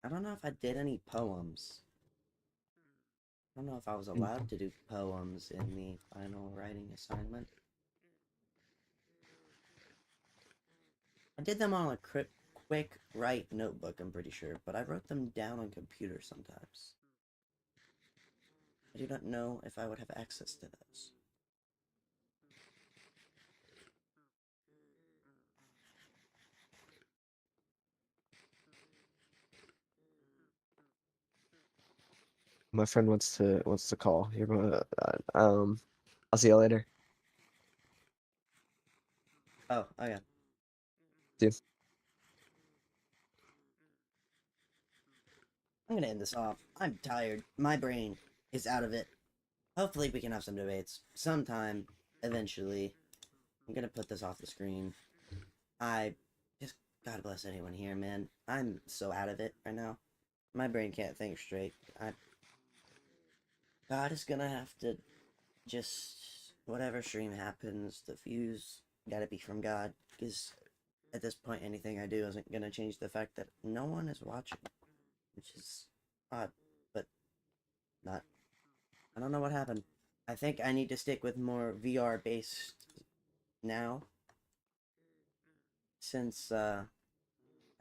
I don't know if I did any poems. I don't know if I was allowed to do poems in the final writing assignment. I did them on a quick write notebook, I'm pretty sure, but I wrote them down on computer sometimes. I do not know if I would have access to those. My friend wants to call. You're gonna I'll see you later. Oh, yeah. See you. I'm gonna end this off. I'm tired. My brain is out of it. Hopefully we can have some debates sometime, eventually. I'm gonna put this off the screen. I just, God bless anyone here, man. I'm so out of it right now. My brain can't think straight. God is gonna have to just, whatever stream happens, the views gotta be from God, because at this point anything I do isn't gonna change the fact that no one is watching, which is odd, but not. I don't know what happened. I think I need to stick with more VR based now. since that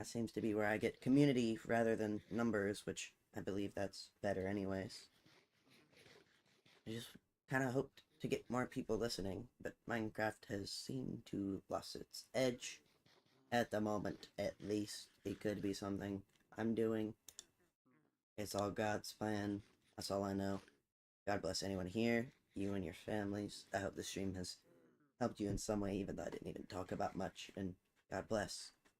seems to be where I get community rather than numbers, which I believe that's better anyways. I just kind of hoped to get more people listening, but Minecraft has seemed to lost its edge at the moment, at least. It could be something I'm doing. It's all God's plan. That's all I know. God bless anyone here, you and your families. I hope this stream has helped you in some way, even though I didn't even talk about much. And God bless.